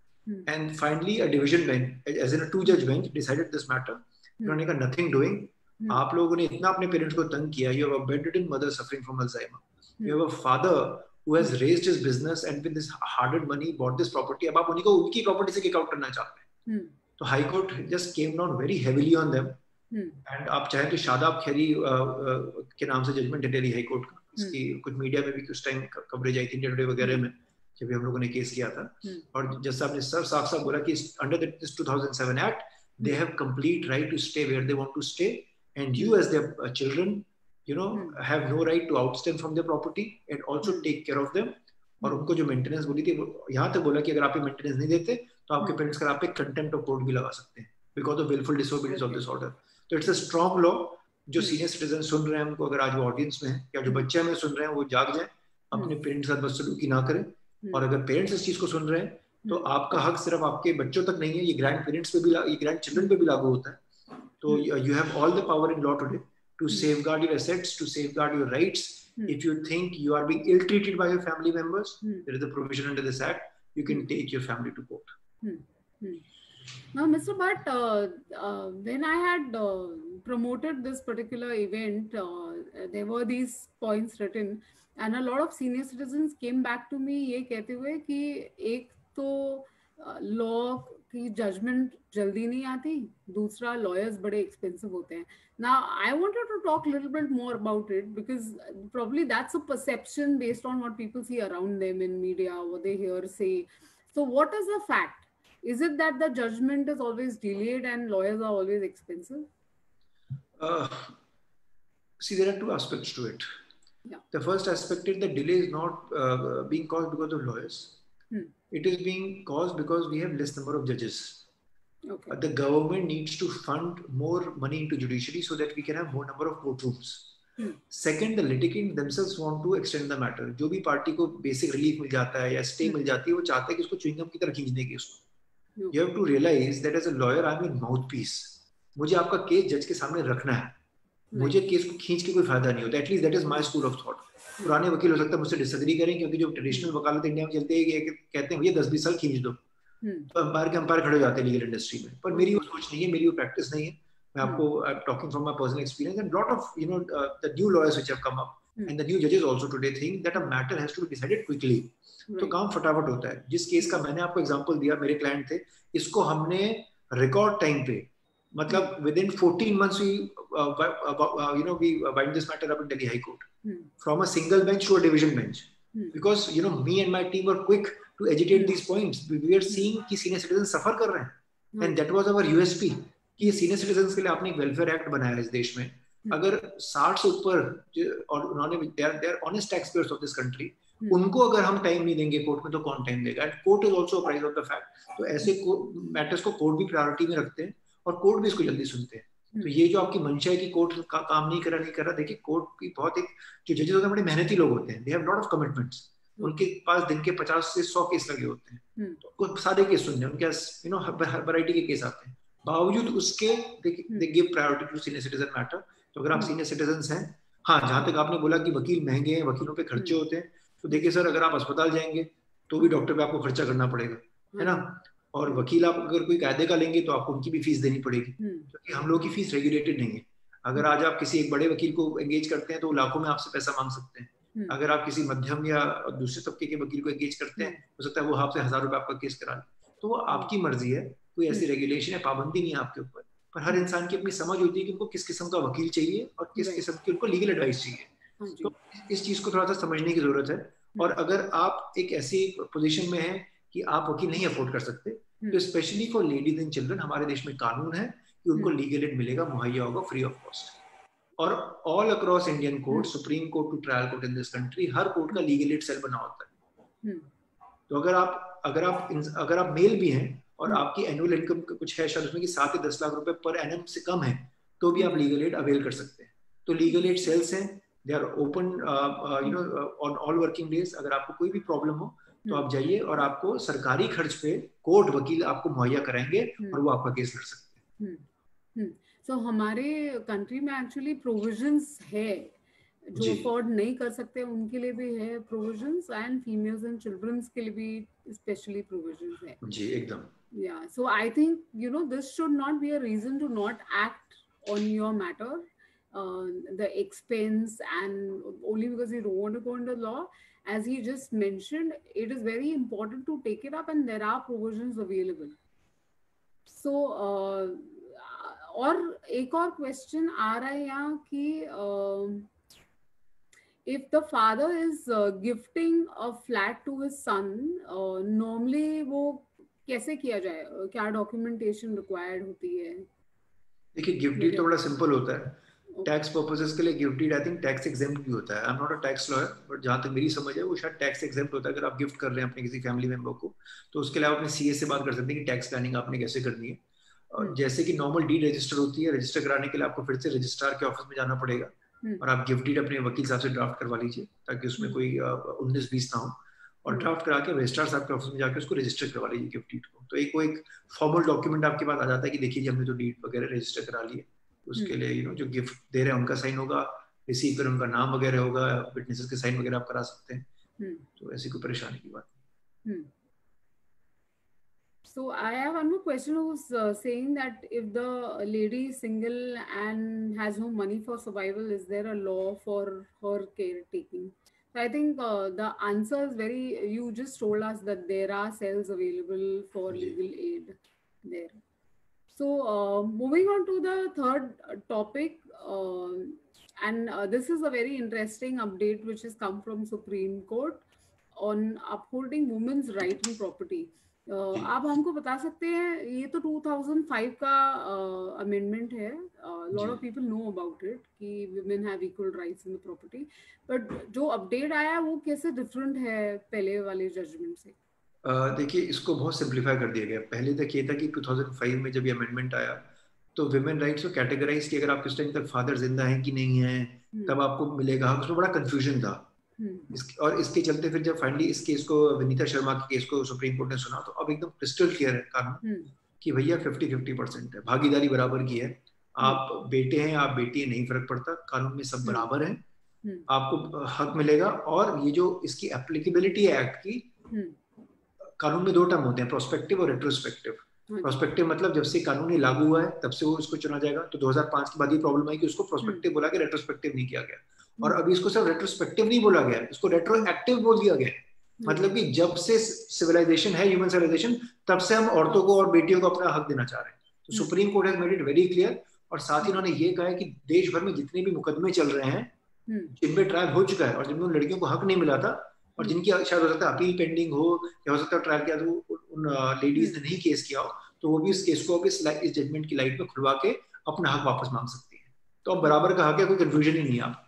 And finally a division bench as in a 2 जज बेंच डिसाइडेड दिस मैटर। उन्होंने कहा नथिंग डूइंग, आप लोगों ने इतना अपने पेरेंट्स को तंग किया। You have a bedridden mother suffering from Alzheimer, you have a father who has raised his business and with this hard-earned money bought this property, अब आप उन्हीं को उनकी प्रॉपर्टी से किक आउट करना चाहते हैं। तो high court just came down very heavily on them. And आप चाहें तो शादाब खैरी के नाम से जजमेंट है दिल्ली हाई कोर्ट का, इसकी कुछ मीडिया में भी कुछ टाइम कवरेज आई थी, इंडिया टुडे वगैरह में, जब हम लोगों ने केस किया था। और जैसा आपने सर साफ साफ बोला कि under this 2007 act they have complete right to stay where they want to stay, and you as their children, you know, have no right to outstand from their property and also take care of them. और उनको जो maintenance बोली थी, यहाँ तक बोला कि अगर आप ये मेंटेनेंस नहीं देते तो आपके पेरेंट्स का आप पे कंटेम्प्ट ऑफ कोर्ट भी लगा सकते हैं because of wilful disobedience of this order. तो इट्स अ स्ट्रॉन्ग लॉ। जो सीनियर सिटीजन सुन रहे हैं उनको, अगर आज वो ऑडियंस में है या जो बच्चे हमें सुन रहे हैं, वो जाग जाए, अपने पेरेंट्स के साथ बदसलूकी ना करें। और अगर पेरेंट्स इस चीज को सुन रहे हैं तो आपका हक सिर्फ आपके बच्चों तक नहीं है, ये ग्रैंड पेरेंट्स पे भी, ये ग्रैंड चिल्ड्रन पे भी लागू होता है। तो you have all the power in law today to safeguard your assets, to safeguard your rights, If you think you are being ill-treated by your family members, Hmm. there is a provision under this act. You can take your family to court. Now, Mr. Bhatt, when I had promoted this particular event, there were these points written, and a lot of senior citizens came back to me ये कहते हुए कि एक तो law की judgement जल्दी नहीं आती, दूसरा लॉयर्स बड़े एक्सपेंसिव होते हैं. Now, I wanted to talk a little bit more about it because probably that's a perception based on what people see around them in media, what they hear say. So, what is the fact? Is it that the judgment is always delayed and lawyers are always expensive? See, there are two aspects to it. Yeah. The first aspect is that delay is not being caused because of lawyers. It is being caused because we have less number of judges. Okay. The government needs to fund more money into judiciary so that we can have more number of courtrooms. Second, the litigants themselves want to extend the matter. जो भी party को basic relief मिल जाता है या stay मिल जाती है, वो चाहते हैं कि इसको chewing gum की तरह खींचने की उसको. You have to realize that as a lawyer, I'm your mouthpiece. मुझे आपका केस जज के सामने रखना है. मुझे केस को खींच के कोई फायदा नहीं होता. At least that is my school of thought. पुराने वकील हो सकता है मुझसे डिसएग्री करें क्योंकि जो ट्रेडिशनल वकालत इंडिया में चलती है कहते हैं भैया 10-20 साल खींच दो. तो अंपायर खड़े हो जाते हैं लीगल इंडस्ट्री में. पर मेरी वो सोच नहीं है, मेरी वो प्रैक्टिस नहीं है. मैं आपको I'm talking from my personal experience and lot of the new lawyers which have come up and the new judges also today think that a matter has to be decided quickly. तो काम फटाफट होता है. जिस case का मैंने आपको example दिया, मेरे क्लाइंट थे, इसको हमने रिकॉर्ड टाइम पे मतलब within 14 months we wind this matter up in Delhi High Court from a single bench to a division bench because me and my team were quick to agitate these points. We are seeing कि senior citizens suffer कर रहे हैं and that was our USP कि senior citizens के लिए आपने एक welfare act बनाया है इस देश में. अगर 60 से ऊपर और उन्होंने they are honest taxpayers of this country, उनको अगर हम टाइम नहीं देंगे कोर्ट में तो कौन टाइम देगा. Court is also a price of the fact. तो ऐसे मैटर्स को कोर्ट भी प्रायोरिटी में रखते हैं और कोर्ट भी इसको जल्दी सुनते हैं. तो ये जो आपकी मंशा है कि कोर्ट का काम नहीं कर रहा, देखिए कोर्ट की बहुत एक जो जजेस होते हैं बड़े मेहनती लोग होते हैं. They have lot of commitments. उनके पास दिन के 50 से 100 केस लगे होते हैं. तो सारे केस सुनने उनके पास वैरायटी के केस आते हैं. बावजूद उसके they give priority to senior citizen matter. तो अगर आप सीनियर सिटीजन हैं, हाँ, जहां तक आपने बोला कि वकील महंगे हैं, वकीलों पे खर्चे होते हैं, तो देखिए सर, अगर आप अस्पताल जाएंगे तो भी डॉक्टर पे आपको खर्चा करना पड़ेगा, है ना. और वकील आप अगर कोई कायदे का लेंगे तो आपको उनकी भी फीस देनी पड़ेगी क्योंकि हम लोग की फीस रेगुलेटेड नहीं है. अगर आज आप किसी एक बड़े वकील को एंगेज करते हैं तो लाखों में आपसे पैसा मांग सकते हैं. अगर आप किसी मध्यम या दूसरे तबके के वकील को एंगेज करते हैं, हो सकता है वो आपसे 1000 रुपए आपका केस करा ले. तो वो आपकी मर्जी है. कोई ऐसी रेगुलेशन या पाबंदी नहीं है आपके ऊपर. पर हर इंसान की अपनी समझ होती है कि उनको किस किस्म का वकील चाहिए और किस किस्म की उनको लीगल एडवाइस चाहिए. तो इस चीज को थोड़ा सा समझने की जरूरत है. और अगर आप एक ऐसी पोजीशन में हैं कि आप वकील नहीं अफोर्ड कर सकते, तो specially for ladies and children हमारे देश में कानून है कि उनको लीगल एड मिलेगा, मुहैया होगा फ्री ऑफ कॉस्ट. और all across Indian court, supreme court to trial court in this country, हर कोर्ट का लीगल एड सेल बना होता है. तो अगर आप मेल भी हैं और आपकी एनुअल इनकम कुछ है शायद उसमें कि 7 या 10 लाख रुपए पर एनम से कम है, तो भी आप लीगल एड अवेल कर सकते हैं. तो लीगल एड सेल्स हैं, they are open on all working days. अगर आपको कोई भी प्रॉब्लम हो तो आप जाइए और आपको सरकारी खर्च पे कोर्ट वकील आपको मुहैया कराएंगे और वो आपका केस लड़ सकते हैं. सो हमारे कंट्री में एक्चुअली प्रोविजंस है जो अफोर्ड नहीं कर सकते उनके लिए भी है provisions, and females and childrens के लिए भी स्पेशली प्रोविजंस है. जी एकदम. Yeah, so I think this should not be a reason to not act on your matter, the expense, and only because you don't want to go into law. As he just mentioned, it is very important to take it up, and there are provisions available. So, और एक और question आ रहा है यहाँ कि if the father is gifting a flat to his son, normally वो कैसे किया जाए, क्या डॉक्यूमेंटेशन रिक्वायर्ड होती है? देखिए गिफ्ट डीड तो बड़ा सिंपल होता है. टैक्स पर्पसेस के लिए gift deed I think tax exempt भी होता है. I am not a tax lawyer, but जहां तक मेरी समझ है वो शायद टैक्स एग्जेम्प्ट होता है. अगर आप गिफ्ट कर रहे हैं अपने किसी फैमिली मेंबर को, तो उसके लिए आप अपने सीए से बात कर सकते हैं कि टैक्स प्लानिंग आपने कैसे करनी है. और जैसे कि नॉर्मल डीड रजिस्टर होती है, रजिस्टर कराने के लिए आपको फिर से रजिस्ट्रार के ऑफिस में जाना पड़ेगा और आप गिफ्ट डीड अपने वकील साहब से ड्राफ्ट करवा लीजिए ताकि उसमें कोई 19-20 ना हो. और ड्राफ्ट करा के रजिस्ट्रार साहब के ऑफिस में जाकर उसको रजिस्टर करवा लीजिए गिफ्ट डीड को. तो एक फॉर्मल डॉक्यूमेंट आपके पास आ जाता है कि देखिए जी हमने तो डीड वगैरह रजिस्टर करा ली है. उसके लिए जो गिफ्ट दे रहे हैं उनका साइन होगा, रिसीव कर उनका नाम वगैरह होगा, विटनेसेस के साइन वगैरह आप करा सकते हैं, Hmm. तो ऐसी कोई परेशानी की बात Hmm. So I have one more question who's saying that if the lady is single and has no money for survival, is there a law for her caretaking? So I think the answer is very, you just told us that there are cells available for नहीं जी. legal aid there. So moving on to the third topic, and this is a very interesting update which has come from Supreme Court on upholding women's right in property. जी. आप हमको बता सकते हैं, ये तो 2005 का amendment है, लॉट जी. Of people know about it कि women have equal rights in the property, but जो अपडेट आया वो कैसे डिफरेंट है पहले वाले जजमेंट से? देखिए, इसको बहुत सिंप्लीफाई कर दिया गया. पहले तक ये था कि 2005 में जब ये अमेंडमेंट आया तो विमेन राइट्स को कैटेगराइज कि अगर आप किस टाइम तक फादर जिंदा हैं कि नहीं है तब आपको मिलेगा हक. उसमें बड़ा कंफ्यूजन था. और इसके चलते फिर जब फाइनली इस केस को, विनीता शर्मा के केस को सुप्रीम कोर्ट ने सुना, तो अब एकदम क्रिस्टल क्लियर है कानून कि भैया 50-50% है, भागीदारी बराबर की है. आप बेटे हैं, आप बेटी है, नहीं फर्क पड़ता, कानून में सब बराबर है, आपको हक मिलेगा. और ये जो इसकी एप्लीकेबिलिटी है एक्ट की, कानून में दो टर्म होते हैं, प्रोस्पेक्टिव और रेट्रोस्पेक्टिव. प्रोस्पेक्टिव मतलब जब से कानून ये लागू हुआ है तब से वो इसको चुना जाएगा. तो 2005 के बाद ये प्रॉब्लम आई कि उसको प्रोस्पेक्टिव बोला गया, रेट्रोस्पेक्टिव नहीं किया गया. और अभी इसको सिर्फ रेट्रोस्पेक्टिव नहीं बोला गया, इसको रेट्रोएक्टिव बोल दिया गया. मतलब कि जब से सिविलाइजेशन है, ह्यूमन सिविलाइजेशन, तब से हम औरतों को और बेटियों को अपना हक देना चाह रहे हैं. तो supreme court has made it very clear. और साथ ही उन्होंने ये कहा है कि देश भर में जितने भी मुकदमे चल रहे हैं जिनमें ट्रायल हो चुका है और जिनमें उन लड़कियों को हक नहीं मिला था और जिनकी शायद हो सकता है अपील पेंडिंग हो या हो सकता है ट्रायल किया तो उन लेडीज ने नहीं केस किया हो, तो वो भी इस केस को इस जजमेंट की लाइट में खुलवा के अपना हक वापस मांग सकती है. तो अब बराबर का हक है, कोई कंफ्यूजन ही नहीं है. आप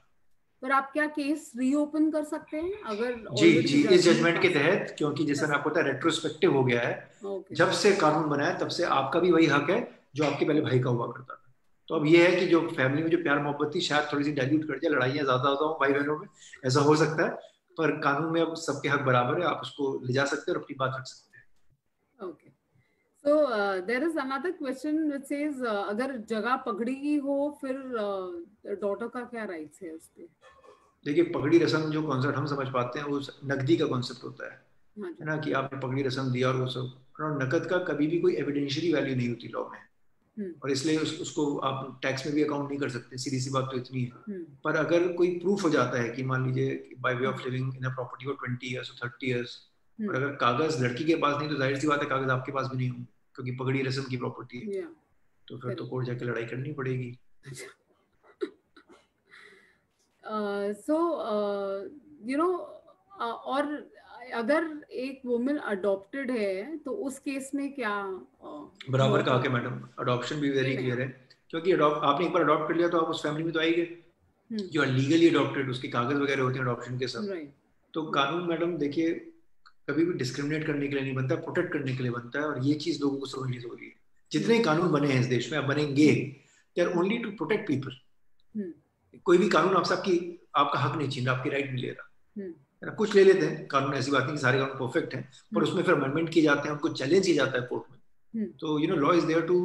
पर आप क्या केस रीओपन कर सकते हैं अगर जी जी इस जजमेंट के तहत, क्योंकि जैसा आपको पता है रेट्रोस्पेक्टिव हो गया है. जब से कानून बना है तब से आपका भी वही हक है जो आपके पहले भाई का हुआ करता था. तो अब ये है कि जो फैमिली में जो प्यार मोहब्बत थी शायद थोड़ी सी डाइल्यूट कर जाए, लड़ाइयाँ ज्यादा होता हो भाई बहनों में, ऐसा हो सकता है. पर कानून में अब सबके हक बराबर है, आप उसको ले जा सकते हैं और अपनी बात रख सकते हैं. Okay. So there is another question which says अगर जगह पगड़ी की हो फिर डॉटर का क्या राइट्स है उस पे? देखिए, पगड़ी रस्म जो कॉन्सेप्ट हम समझ पाते हैं वो नकदी का कॉन्सेप्ट होता है ना, कि आपने पगड़ी रस्म दिया और वो सब. और नकद का कभी भी कोई एविडेंशियरी वैल्यू नहीं होती लॉ में, और इसलिए उसको आप टैक्स में भी अकाउंट नहीं कर सकते. सीधी सी बात तो इतनी है. पर अगर कोई प्रूफ हो जाता है कि मान लीजिए bye way of living in a property for 20 years और 30 इयर्स, और अगर कागज लड़की के पास नहीं तो जाहिर सी बात है कागज आपके पास भी नहीं होंगे क्योंकि पगड़ी रस्म की प्रॉपर्टी है. तो फिर तो कोर्ट जाके लड़ाई करनी पड़ेगी. सो यू नो और अगर एक वुमन अडॉप्टेड है तो उस केस में क्या बराबर का हक है मैडम. अडॉप्शन भी वेरी क्लियर है, क्योंकि आपने एक बार अडॉप्ट कर लिया तो आप उस फैमिली में तो आएंगे. जो आर लीगली अडॉप्टेड, उसके कागज वगैरह होते हैं अडॉप्शन के सब. तो कानून मैडम देखिए कभी भी डिस्क्रिमिनेट करने के लिए नहीं बनता, प्रोटेक्ट करने के लिए बनता है. और ये चीज लोगों को समझनी जरूरी है. जितने कानून बने हैं इस देश में, अब बनेंगे, they are only to protect people. कोई भी कानून आपसे आपका हक नहीं छीन रहा, आपकी राइट नहीं ले रहा. कुछ ले लेते हैं कानून, ऐसी बात नहीं कि सारे कानून परफेक्ट हैं, पर उसमें फिर अमेंडमेंट किए जाते हैं, उनको चैलेंज किया जाता है कोर्ट में. तो law is there to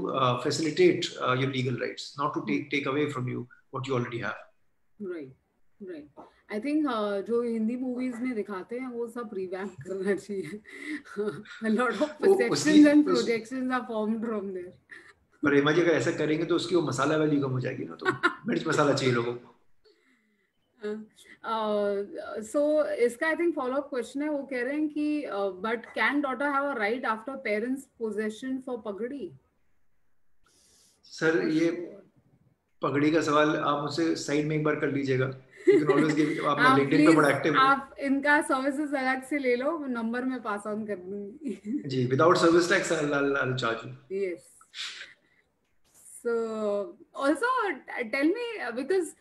facilitate your legal rights, not to take away from you what you already have. Right. I think जो हिंदी मूवीज में दिखाते हैं वो सब रिवैम्प करना चाहिए. a lot of perceptions and projections are formed from there. पर हेमा जी अगर ऐसा करेंगे तो उसकी वो मसाला वैल्यू कम हो जाएगी ना, तो मिर्च मसाला चाहिए लोगों को. सो इसका I think follow up question है, वो कह रहे हैं कि but can daughter have a right after parents possession for पगड़ी? सर ये पगड़ी का सवाल आप मुझसे साइड में एक बार कर लीजिएगा. आप इनका सर्विसेज अलग से ले लो, नंबर में पास ऑन कर दूंगी. जी, without service tax I'll charge you. Yes. So also tell me, because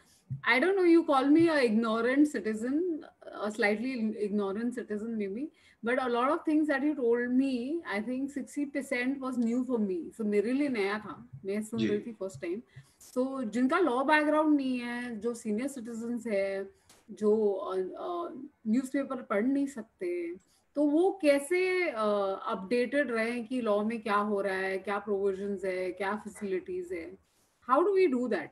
I don't know, you call me a ignorant citizen, a slightly ignorant citizen maybe, but a lot of things that you told me, I think 60% was new for me. So मेरे लिए नया था, मैं सुन रही थी first time. तो जिनका law background नहीं है, जो सीनियर सिटीजन्स है, जो न्यूज़पेपर पढ़ नहीं सकते, तो वो कैसे अपडेटेड रहे कि लॉ में क्या हो रहा है, क्या प्रोविजंस है, क्या फैसिलिटीज है? How do we do that?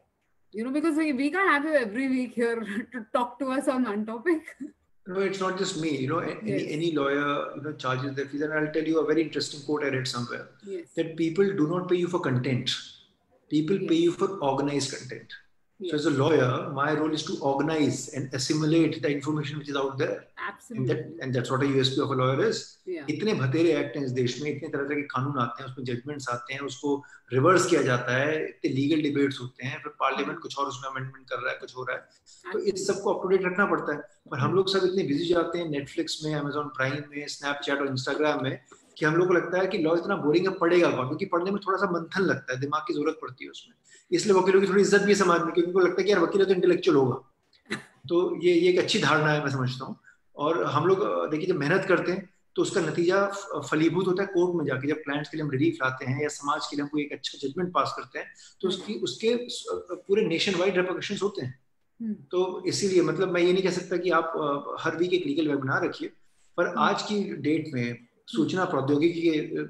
Because we can't have you every week here to talk to us on one topic. No, it's not just me. Any lawyer, charges their fees. And I'll tell you a very interesting quote I read somewhere. Yes. That people do not pay you for content. People pay you for organized content. Yes. So as a lawyer, my role is to organize and assimilate the information which is out there. Absolutely. And that's what a USP of a lawyer is. Yeah. इतने भतेरे act हैं इस देश में, इतने तरह के कानून आते हैं, उसमें जजमेंट्स आते हैं, उसको रिवर्स किया जाता है, इतने लीगल डिबेट्स होते हैं, फिर पार्लियामेंट कुछ और उसमें अमेंडमेंट कर रहा है, कुछ हो रहा है, तो इस सबको अप टू डेट रखना पड़ता है. पर हम लोग सब इतने बिजी जाते हैं नेटफ्लिक्स में, अमेजॉन प्राइम में, स्नैपचैट और इंस्टाग्राम में, कि हम लोग को लगता है कि लॉ इतना बोरिंग है, पढ़ेगा कौन? क्योंकि पढ़ने में थोड़ा सा मंथन लगता है, दिमाग की जरूरत पड़ती है उसमें. इसलिए वकीलों की थोड़ी इज्जत भी है समाज में, क्योंकि उनको लगता है कि यार वकील तो इंटेलेक्चुअल होगा. तो ये एक अच्छी धारणा है, मैं समझता हूँ. और हम लोग देखिए जब मेहनत करते हैं तो उसका नतीजा फलीभूत होता है कोर्ट में जाके. जब क्लाइंट्स के लिए हम रिलीफ लाते हैं या समाज के लिए हम कोई एक अच्छा जजमेंट पास करते हैं, तो उसके पूरे नेशन वाइड रेपरकशंस होते हैं. तो इसीलिए मतलब मैं ये नहीं कह सकता कि आप हर वीक एक लीगल वेबिनार रखिए, पर आज की डेट में सूचना प्रौद्योगिकी के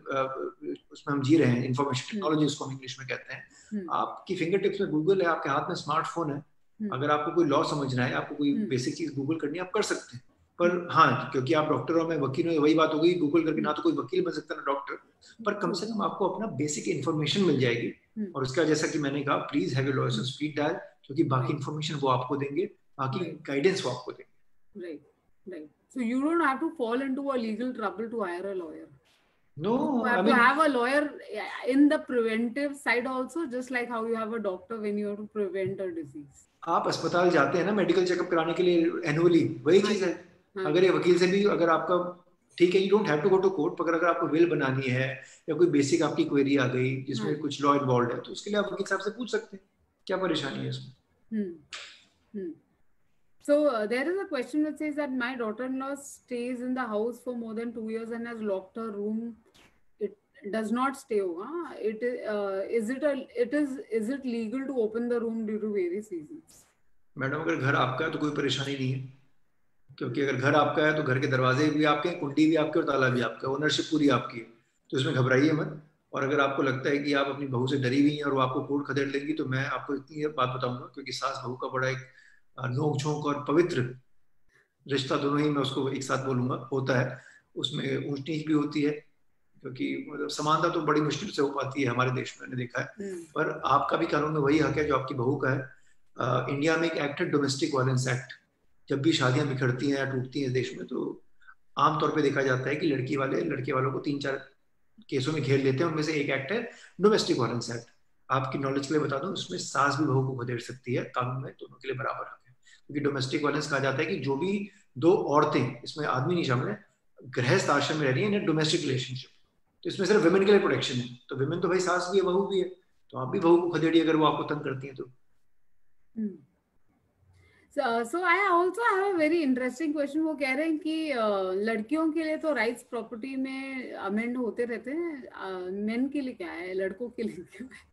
उसमें हम जी रहे हैं, इंफॉर्मेशन टेक्नोलॉजी उसको हम इंग्लिश में कहते हैं. आपकी फिंगर टिप्स में गूगल है, आपके हाथ में स्मार्टफोन है. अगर आपको कोई लॉ समझना है, आपको कोई बेसिक चीज गूगल करनी है, आप कर सकते हैं. पर हाँ, क्योंकि आप डॉक्टर और मैं वकील हूँ, वही बात हो गई, गूगल करके ना तो कोई वकील बन सकता ना डॉक्टर, पर कम से कम आपको अपना बेसिक इन्फॉर्मेशन मिल जाएगी. और उसका जैसा कि मैंने कहा, please have your lawyers on speed dial, क्योंकि बाकी इन्फॉर्मेशन वो आपको देंगे, बाकी गाइडेंस वो आपको देंगे. Right. So you don't have to fall into a legal trouble to hire a lawyer. No, you have to have a lawyer in the preventive side also, just like how you have a doctor when you have to prevent a disease. आप अस्पताल जाते हैं ना medical checkup कराने के लिए annually, वही चीज है. अगर ये वकील से भी अगर आपका ठीक है, you don't have to go to court, पर अगर आपको विल बनानी है या कोई बेसिक आपकी क्वेरी आ गई जिसमें कुछ लॉ इन्वॉल्व है, तो उसके लिए आप वकील साहब से पूछ सकते हैं क्या परेशानी है इसमें. So there is a question that says that my daughter-in-law stays in the house for more than 2 years and has locked her room. It does not stay. Is it legal to open the room due to various reasons? Madam, अगर घर आपका है तो कोई परेशानी नहीं है, क्योंकि अगर घर आपका है तो घर के दरवाजे भी आपके, कुंडी भी आपके और ताला भी आपका, ओनरशिप पूरी आपकी है, तो इसमें घबराइए मत. और अगर आपको लगता है कि आप अपनी बहू से डरी हुई हैं और वो आपको कोर्ट खदेड़ लेंगी, तो मैं आपको इतनी बात बताऊंगा, क्योंकि सास बहू का बड़ा एक नोक झोंक और पवित्र रिश्ता, दोनों ही मैं उसको एक साथ बोलूंगा, होता है. उसमें ऊंच नीच भी होती है, क्योंकि मतलब समानता तो बड़ी मुश्किल से हो पाती है हमारे देश में, मैंने देखा है. पर आपका भी कानून में वही हक है जो आपकी बहू का है. इंडिया में एक एक्ट है, डोमेस्टिक वायलेंस एक्ट. जब भी शादियां बिखरती हैं या टूटती हैं देश में, तो आमतौर पर देखा जाता है कि लड़की वाले लड़के वालों को 3-4 केसों में घेर लेते हैं. उनमें से एक एक्ट है डोमेस्टिक वायलेंस एक्ट. आपकी नॉलेज के लिए बता दूं, उसमें सास भी बहू को खदेड़ सकती है. कानून में दोनों के लिए बराबर हक है, क्योंकि डोमेस्टिक वायलेंस कहा जाता है कि जो भी 2 औरतें, इसमें आदमी नहीं शामिल है, गृहस्थ आश्रम में रह रही है, डोमेस्टिक रिलेशनशिप, तो इसमें सिर्फ विमेन के लिए प्रोटेक्शन है. तो विमेन तो भाई सास भी है, बहू भी है, तो आप भी बहू को खदेड़िए अगर वो आपको तंग करती है तो. So I also have a very interesting question. वो कह रहे हैं कि लड़कियों के लिए तो राइट्स प्रॉपर्टी में अमेंड होते रहते हैं, मेन के लिए क्या है, लड़कों के लिए क्या है?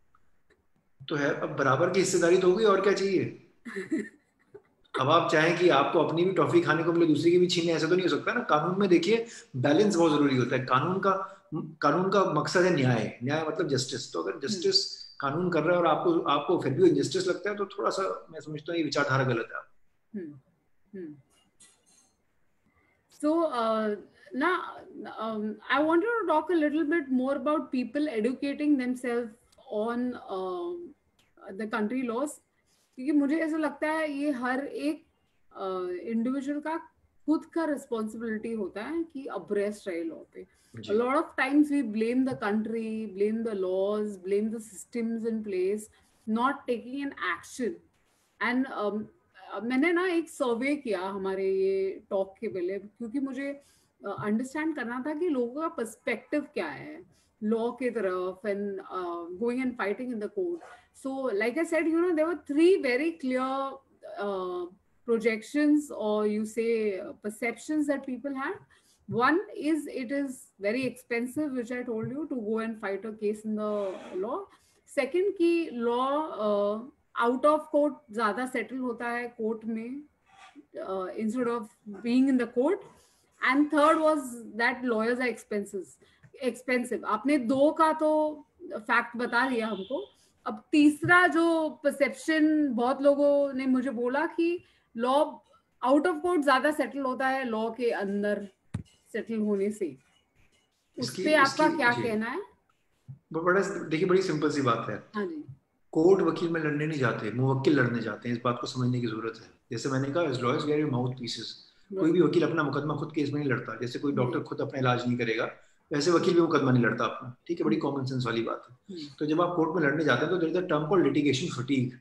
तो है, अब बराबर की हिस्सेदारी तो होगी, और क्या चाहिए. अब आप चाहें कि आपको अपनी भी टॉफी खाने को मिले, दूसरी की भी छीने, ऐसा तो नहीं हो सकता ना. कानून में देखिए बैलेंस बहुत जरूरी होता है. कानून का मकसद है न्याय. न्याय मतलब जस्टिस. तो अगर जस्टिस कानून कर रहा है और आपको फिर भी इनजस्टिस लगता है, तो थोड़ा सा मैं समझता हूँ ये विचारधारा गलत है. So now I wanted to talk a little bit more about people educating themselves on the country laws, क्योंकि मुझे ऐसा लगता है ये हर एक इंडिविजुअल का खुद का रिस्पॉन्सिबिलिटी होता है कि अब्रेस्ट रहे लॉ पे. A lot of times we blame the country, blame the laws, blame the systems in place, not taking an action. And मैंने ना एक सर्वे किया हमारे ये टॉक के पहले, क्योंकि मुझे अंडरस्टैंड करना था कि लोगों का पर्सपेक्टिव क्या है लॉ के तरफ, and going and fighting in the court. So like I said, there were 3 very clear projections, or you say perceptions that people had. One is it is very expensive, which I told you, to go and fight a case in the law. Second, कि law out of court ज्यादा settle होता है court में instead of being in the court. And third was that lawyers are expensive. आपने 2 का तो fact बता दिया हमको. अब तीसरा जो परसेप्शन बहुत लोगों ने मुझे बोला कि लॉ आउट ऑफ कोर्ट ज्यादा सेटल होता है लॉ के अंदर सेटल होने से, उस इसकी पे इसकी आपका क्या जी, कहना है? बड़ा देखिए, बड़ी सिंपल सी बात है। हाँ जी। कोर्ट वकील में लड़ने नहीं जाते, मुवक्किल लड़ने जाते हैं। इस बात को समझने की जरूरत है। जैसे मैंने कहा, as lawyers we are your mouth pieces. कोई भी वकील अपना मुकदमा खुद केस में नहीं लड़ता। जैसे कोई डॉक्टर खुद अपना इलाज नहीं करेगा, वैसे वकील भी मुकदमा नहीं लड़ता अपना। ठीक है, बड़ी कॉमन सेंस वाली बात है। तो जब आप कोर्ट में लड़ने जाते हैं तो there is a term called litigation fatigue,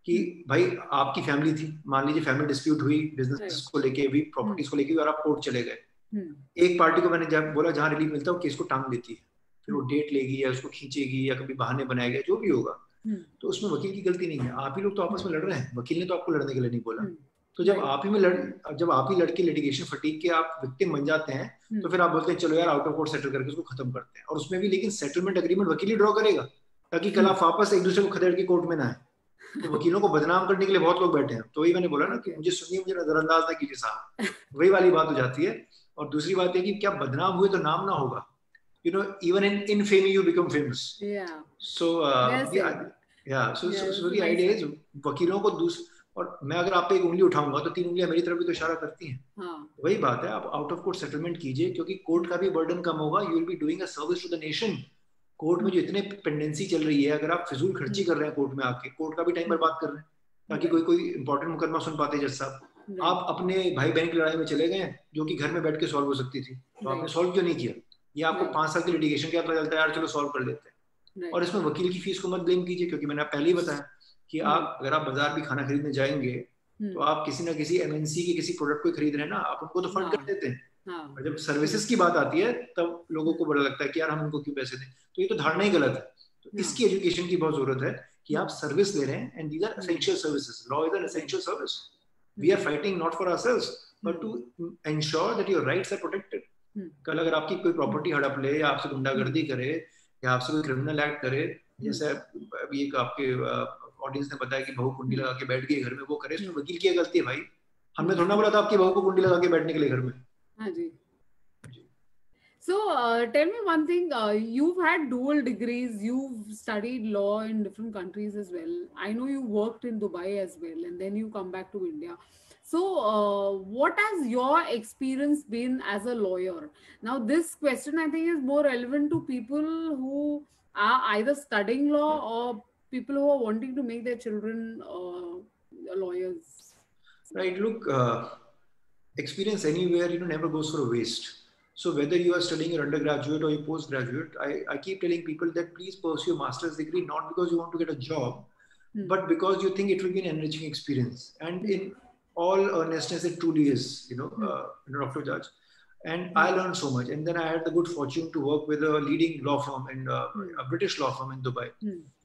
कि भाई आपकी फैमिली थी, मान लीजिए फैमिली डिस्प्यूट हुई बिजनेस को लेके भी, प्रॉपर्टीज को लेके भी, और आप कोर्ट चले गए। एक पार्टी को मैंने जब बोला जहां रिलीफ मिलता है वो केस को टांग देती है, फिर वो डेट लेगी या उसको खींचेगी या कभी बहाने बनाएगा, जो भी होगा। तो उसमें वकील की गलती नहीं है। आप ही लोग तो आपस में लड़ रहे हैं, वकील ने तो आपको लड़ने के लिए नहीं बोला। तो जब आप ही लड़के लिटिगेशन फटीग के आप विक्टिम बन जाते हैं, तो फिर आप बोलते हैं चलो यार आउट ऑफ कोर्ट सेटल करके उसको खत्म करते हैं। और उसमें भी लेकिन सेटलमेंट एग्रीमेंट वकील ही ड्रॉ करेगा, ताकि कल आप वापस एक दूसरे को खदेड़ के कोर्ट में ना आए। तो वकीलों को बदनाम करने के लिए बहुत लोग बैठे हैं। तो वही मैंने बोला ना कि मुझे सुनिए, मुझे नजरअंदाज ना कीजिए साहब, वही वाली बात हो जाती है। और दूसरी बात है कि क्या बदनाम हुए तो नाम ना होगा, even in fame you become famous. Yeah. So Well said. so the idea is वकीलों को और मैं अगर आप पे एक उंगली उठाऊंगा तो 3 उंगलियां मेरी तरफ भी तो इशारा करती हैं। वही बात है, आप आउट ऑफ कोर्ट सेटलमेंट कीजिए, क्योंकि कोर्ट का भी बर्डन कम होगा। You will be doing a service to the nation. Court में जो इतने पेंडेंसी चल रही है, अगर आप फिजूल खर्ची कर रहे हैं कोर्ट में आके, कोर्ट का भी टाइम बर्बाद कर रहे हैं, ताकि कोई इंपॉर्टेंट मुकदमा सुन पाते जज साहब। आप अपने भाई बहन की लड़ाई में चले गए जो कि घर में बैठ के सॉल्व हो सकती थी, तो आपने सॉल्व क्यों नहीं किया? ये आपको 5 साल की लिटिगेशन के बाद पता चलता है यार चलो सॉल्व कर लेते हैं। और इसमें वकील की फीस को मत ब्लेम कीजिए, क्योंकि मैंने पहले ही बताया कि आप अगर आप बाजार भी खाना खरीदने जाएंगे तो आप किसी ना किसी एमएनसी के किसी प्रोडक्ट को खरीद रहे हैं ना, आप उनको तो फंड कर देते हैं। और जब सर्विसेज की बात आती है तब लोगों को बड़ा लगता है कि यार हम उनको क्यों पैसे दें। तो ये तो धारणा ही गलत है। तो इसकी एजुकेशन की बहुत जरूरत है कि आप सर्विस ले रहे हैं, and these are essential services. Law is an essential service. We are fighting not for ourselves but to ensure that your rights are protected. कल अगर आपकी कोई प्रॉपर्टी हड़प ले, या आपसे गुंडागर्दी करे, या आपसे कोई क्रिमिनल एक्ट करे, जैसे ये आपके ऑडियंस ने बताया कि बहू कुंडी लगा के बैठ गई घर में, वो करे, इसमें वकील की गलती है भाई? हमने थोड़ा बोला था आपकी बहू को कुंडी लगा के बैठने के लिए घर में। हाँ जी। So tell me one thing, you've had dual degrees, you've studied law in different countries as well. I know you worked in Dubai as well, and then you come back to India. So what has your experience been as a lawyer? Now this question I think is more relevant to people who are either studying law or people who are wanting to make their children lawyers. Right, look, experience anywhere, never goes for a waste. So whether you are studying your undergraduate or your postgraduate, I keep telling people that please pursue a master's degree, not because you want to get a job, but because you think it will be an enriching experience. And in all earnestness, it truly is, Dr. Judge. And I learned so much. And then I had the good fortune to work with a leading law firm, and a British law firm in Dubai,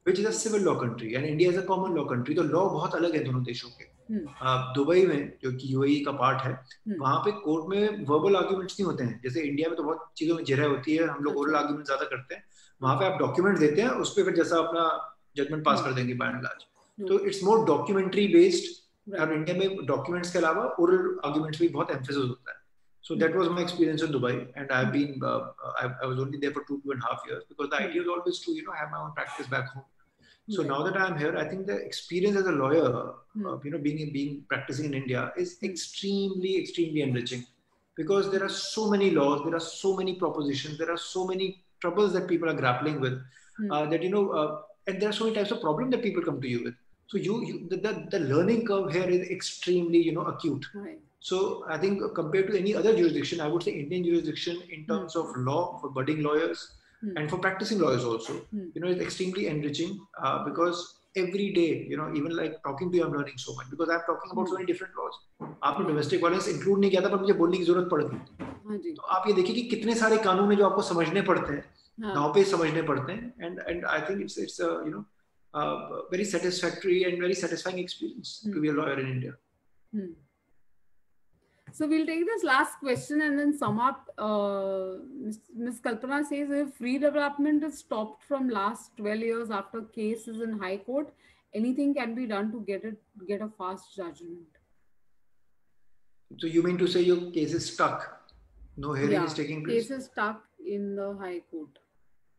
which is a civil law country, and India is a common law country. तो law बहुत अलग है दोनों देशों के। Dubai में, जो कि यूएई का पार्ट है, वहां पे कोर्ट में वर्बल आर्ग्यूमेंट्स नहीं होते हैं। जैसे इंडिया में तो बहुत चीजों में जहर होती है, हम लोग ओरल आर्ग्यूमेंट ज्यादा करते हैं। वहां पे आप डॉक्यूमेंट देते हैं, उस पर फिर जैसा अपना जजमेंट पास कर देंगे बाय एंड लार्ज। तो इट्स मोर डॉक्यूमेंट्री बेस्ड। और इंडिया में डॉक्यूमेंट्स के अलावा ओरल आर्ग्यूमेंट्स भी बहुत एम्फेसिस होता है। So that was my experience in Dubai, and I've been I was only there for 2.5 years, because the idea was always to have my own practice back home. So now that I'm here, I think the experience as a lawyer, being practicing in India, is extremely enriching, because there are so many laws, there are so many propositions, there are so many troubles that people are grappling with, that and there are so many types of problems that people come to you with. So the learning curve here is extremely acute. Right. So I think compared to any other jurisdiction, I would say Indian jurisdiction in terms of law for budding lawyers and for practicing lawyers also, it's extremely enriching, because every day, even like talking to you, I'm learning so much, because I'm talking about so many different laws. आपने domestic violence include नहीं किया था, पर मुझे बोलने की जरूरत पड़ गई। तो आप ये देखिए कि कितने सारे कानून है जो आपको समझने पड़ते हैं, गांव पे समझने पड़ते हैं, and I think it's very satisfactory and very satisfying experience to be a lawyer in India. So we'll take this last question and then sum up. Ms. Kalpana says, if free development is stopped from last 12 years after cases in High Court, anything can be done to get a fast judgment. So you mean to say your case is stuck? No hearing is taking place? Case is stuck in the High Court.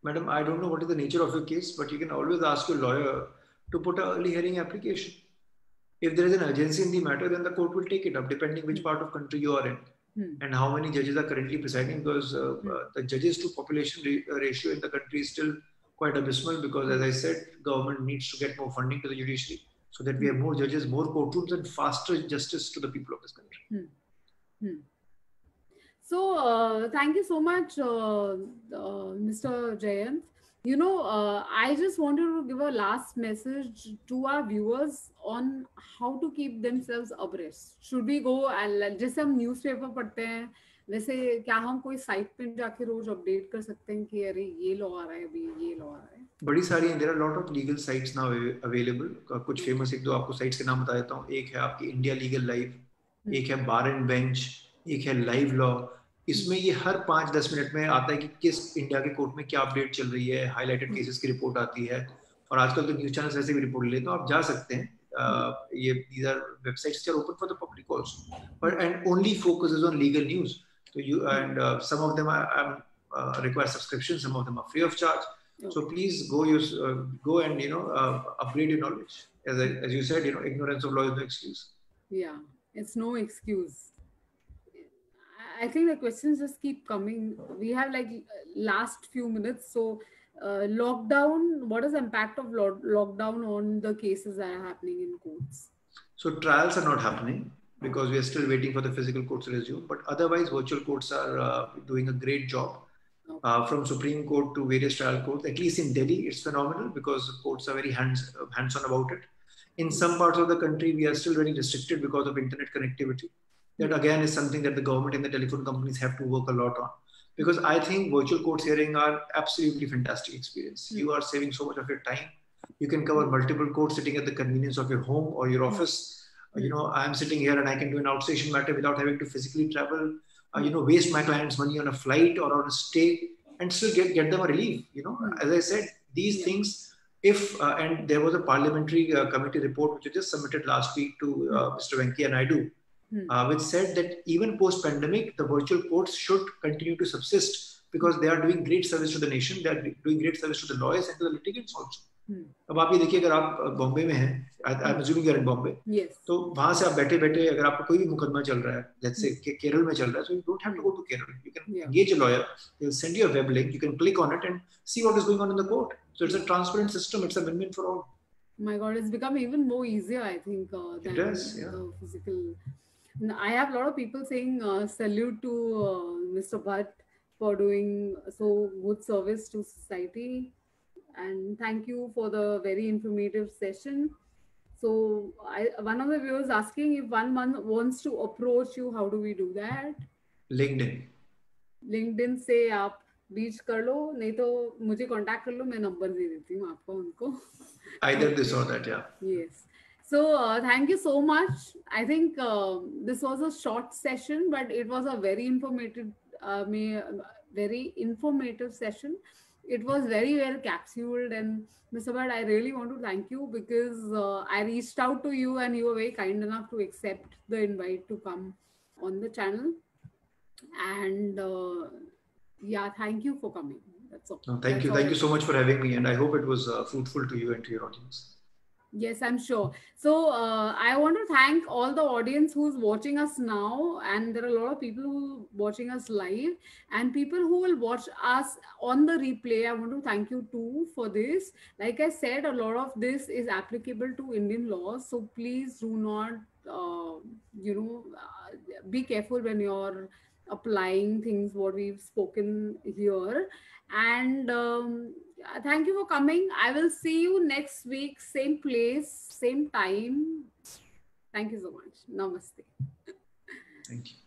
Madam, I don't know what is the nature of your case, but you can always ask your lawyer to put an early hearing application. If there is an urgency in the matter, then the court will take it up, depending which part of country you are in and how many judges are currently presiding. Because the judges to population ratio in the country is still quite abysmal. Because as I said, government needs to get more funding to the judiciary so that we have more judges, more courtrooms, and faster justice to the people of this country. So thank you so much, Mr. Jayant. I just wanted to give a last message to our viewers on how to keep themselves abreast. Should we go and जैसे हम newspaper पढ़ते हैं वैसे क्या हम कोई site पे जाके रोज अपडेट कर सकते हैं कि अरे ये लॉ आ रहा है अभी ये लॉ आ रहा है बड़ी सारी there are lot of legal sites now available कुछ फेमस एक दो आपको साइट्स के नाम बता देता हूँ एक है आपकी इंडिया लीगल लाइव एक है बार एंड बेंच एक है लाइव लॉ इसमें ये हर 5-10 मिनट में आता है कि किस इंडिया के कोर्ट में क्या अपडेट चल रही है हाईलाइटेड केसेस की रिपोर्ट आती है और आजकल तो न्यूज चैनल्स ऐसे भी रिपोर्ट ले तो आप जा सकते हैं ये these are websites which are open for the public also but and only focuses on legal news so you and some of them are require subscription some of them are free of charge so please go and upgrade your knowledge as you said ignorance of law is no excuse it's no excuse. I think the questions just keep coming. We have like last few minutes. So lockdown, what is the impact of lockdown on the cases that are happening in courts? So trials are not happening because we are still waiting for the physical courts to resume. But otherwise, virtual courts are doing a great job. From Supreme Court to various trial courts, at least in Delhi, it's phenomenal because courts are very hands-on about it. In some parts of the country, we are still very restricted because of internet connectivity. That again is something that the government and the telephone companies have to work a lot on. Because I think virtual courts hearing are absolutely fantastic experience. You are saving so much of your time. You can cover multiple courts sitting at the convenience of your home or your office. I'm sitting here and I can do an outstation matter without having to physically travel, waste my client's money on a flight or on a stay and still get them a relief. As I said, these things, and there was a parliamentary committee report which was just submitted last week to Mr. Venkaiah Naidu, which said that even post-pandemic, the virtual courts should continue to subsist because they are doing great service to the nation. They are doing great service to the lawyers and to the litigants also. अब आप ये देखिए अगर आप बॉम्बे में हैं, I'm assuming you are in Bombay, तो वहाँ से आप बैठे-बैठे अगर आपको कोई भी मुकदमा चल रहा है, जैसे केरल में चल रहा है, so you don't have to go to Kerala. You can engage a lawyer. They'll send you a web link. You can click on it and see what is going on in the court. So it's a transparent system. It's a win-win for all. My God, it's become even more easier, I think, than the physical. I have a lot of people saying salute to Mr. Bhatt for doing so good service to society. And thank you for the very informative session. So one of the viewers asking if one wants to approach you, how do we do that? LinkedIn से आप reach कर लो नहीं तो मुझे contact कर लो मैं number दे देती हूँ आपको उनको. Either this or that, yeah. Yes. So thank you so much. I think this was a short session, but it was a very informative session. It was very well capsuled, and Mr. Bhatt, I really want to thank you because I reached out to you and you were very kind enough to accept the invite to come on the channel. And thank you for coming. That's all. No, thank you. Thank you so much for having me, and I hope it was fruitful to you and to your audience. Yes, I'm sure. So I want to thank all the audience who's watching us now, and there are a lot of people who are watching us live and people who will watch us on the replay. I want to thank you too for this. Like I said, a lot of this is applicable to Indian laws. So please do not, be careful when you're applying things, what we've spoken here. And thank you for coming. I will see you next week, same place, same time. Thank you so much. Namaste. Thank you.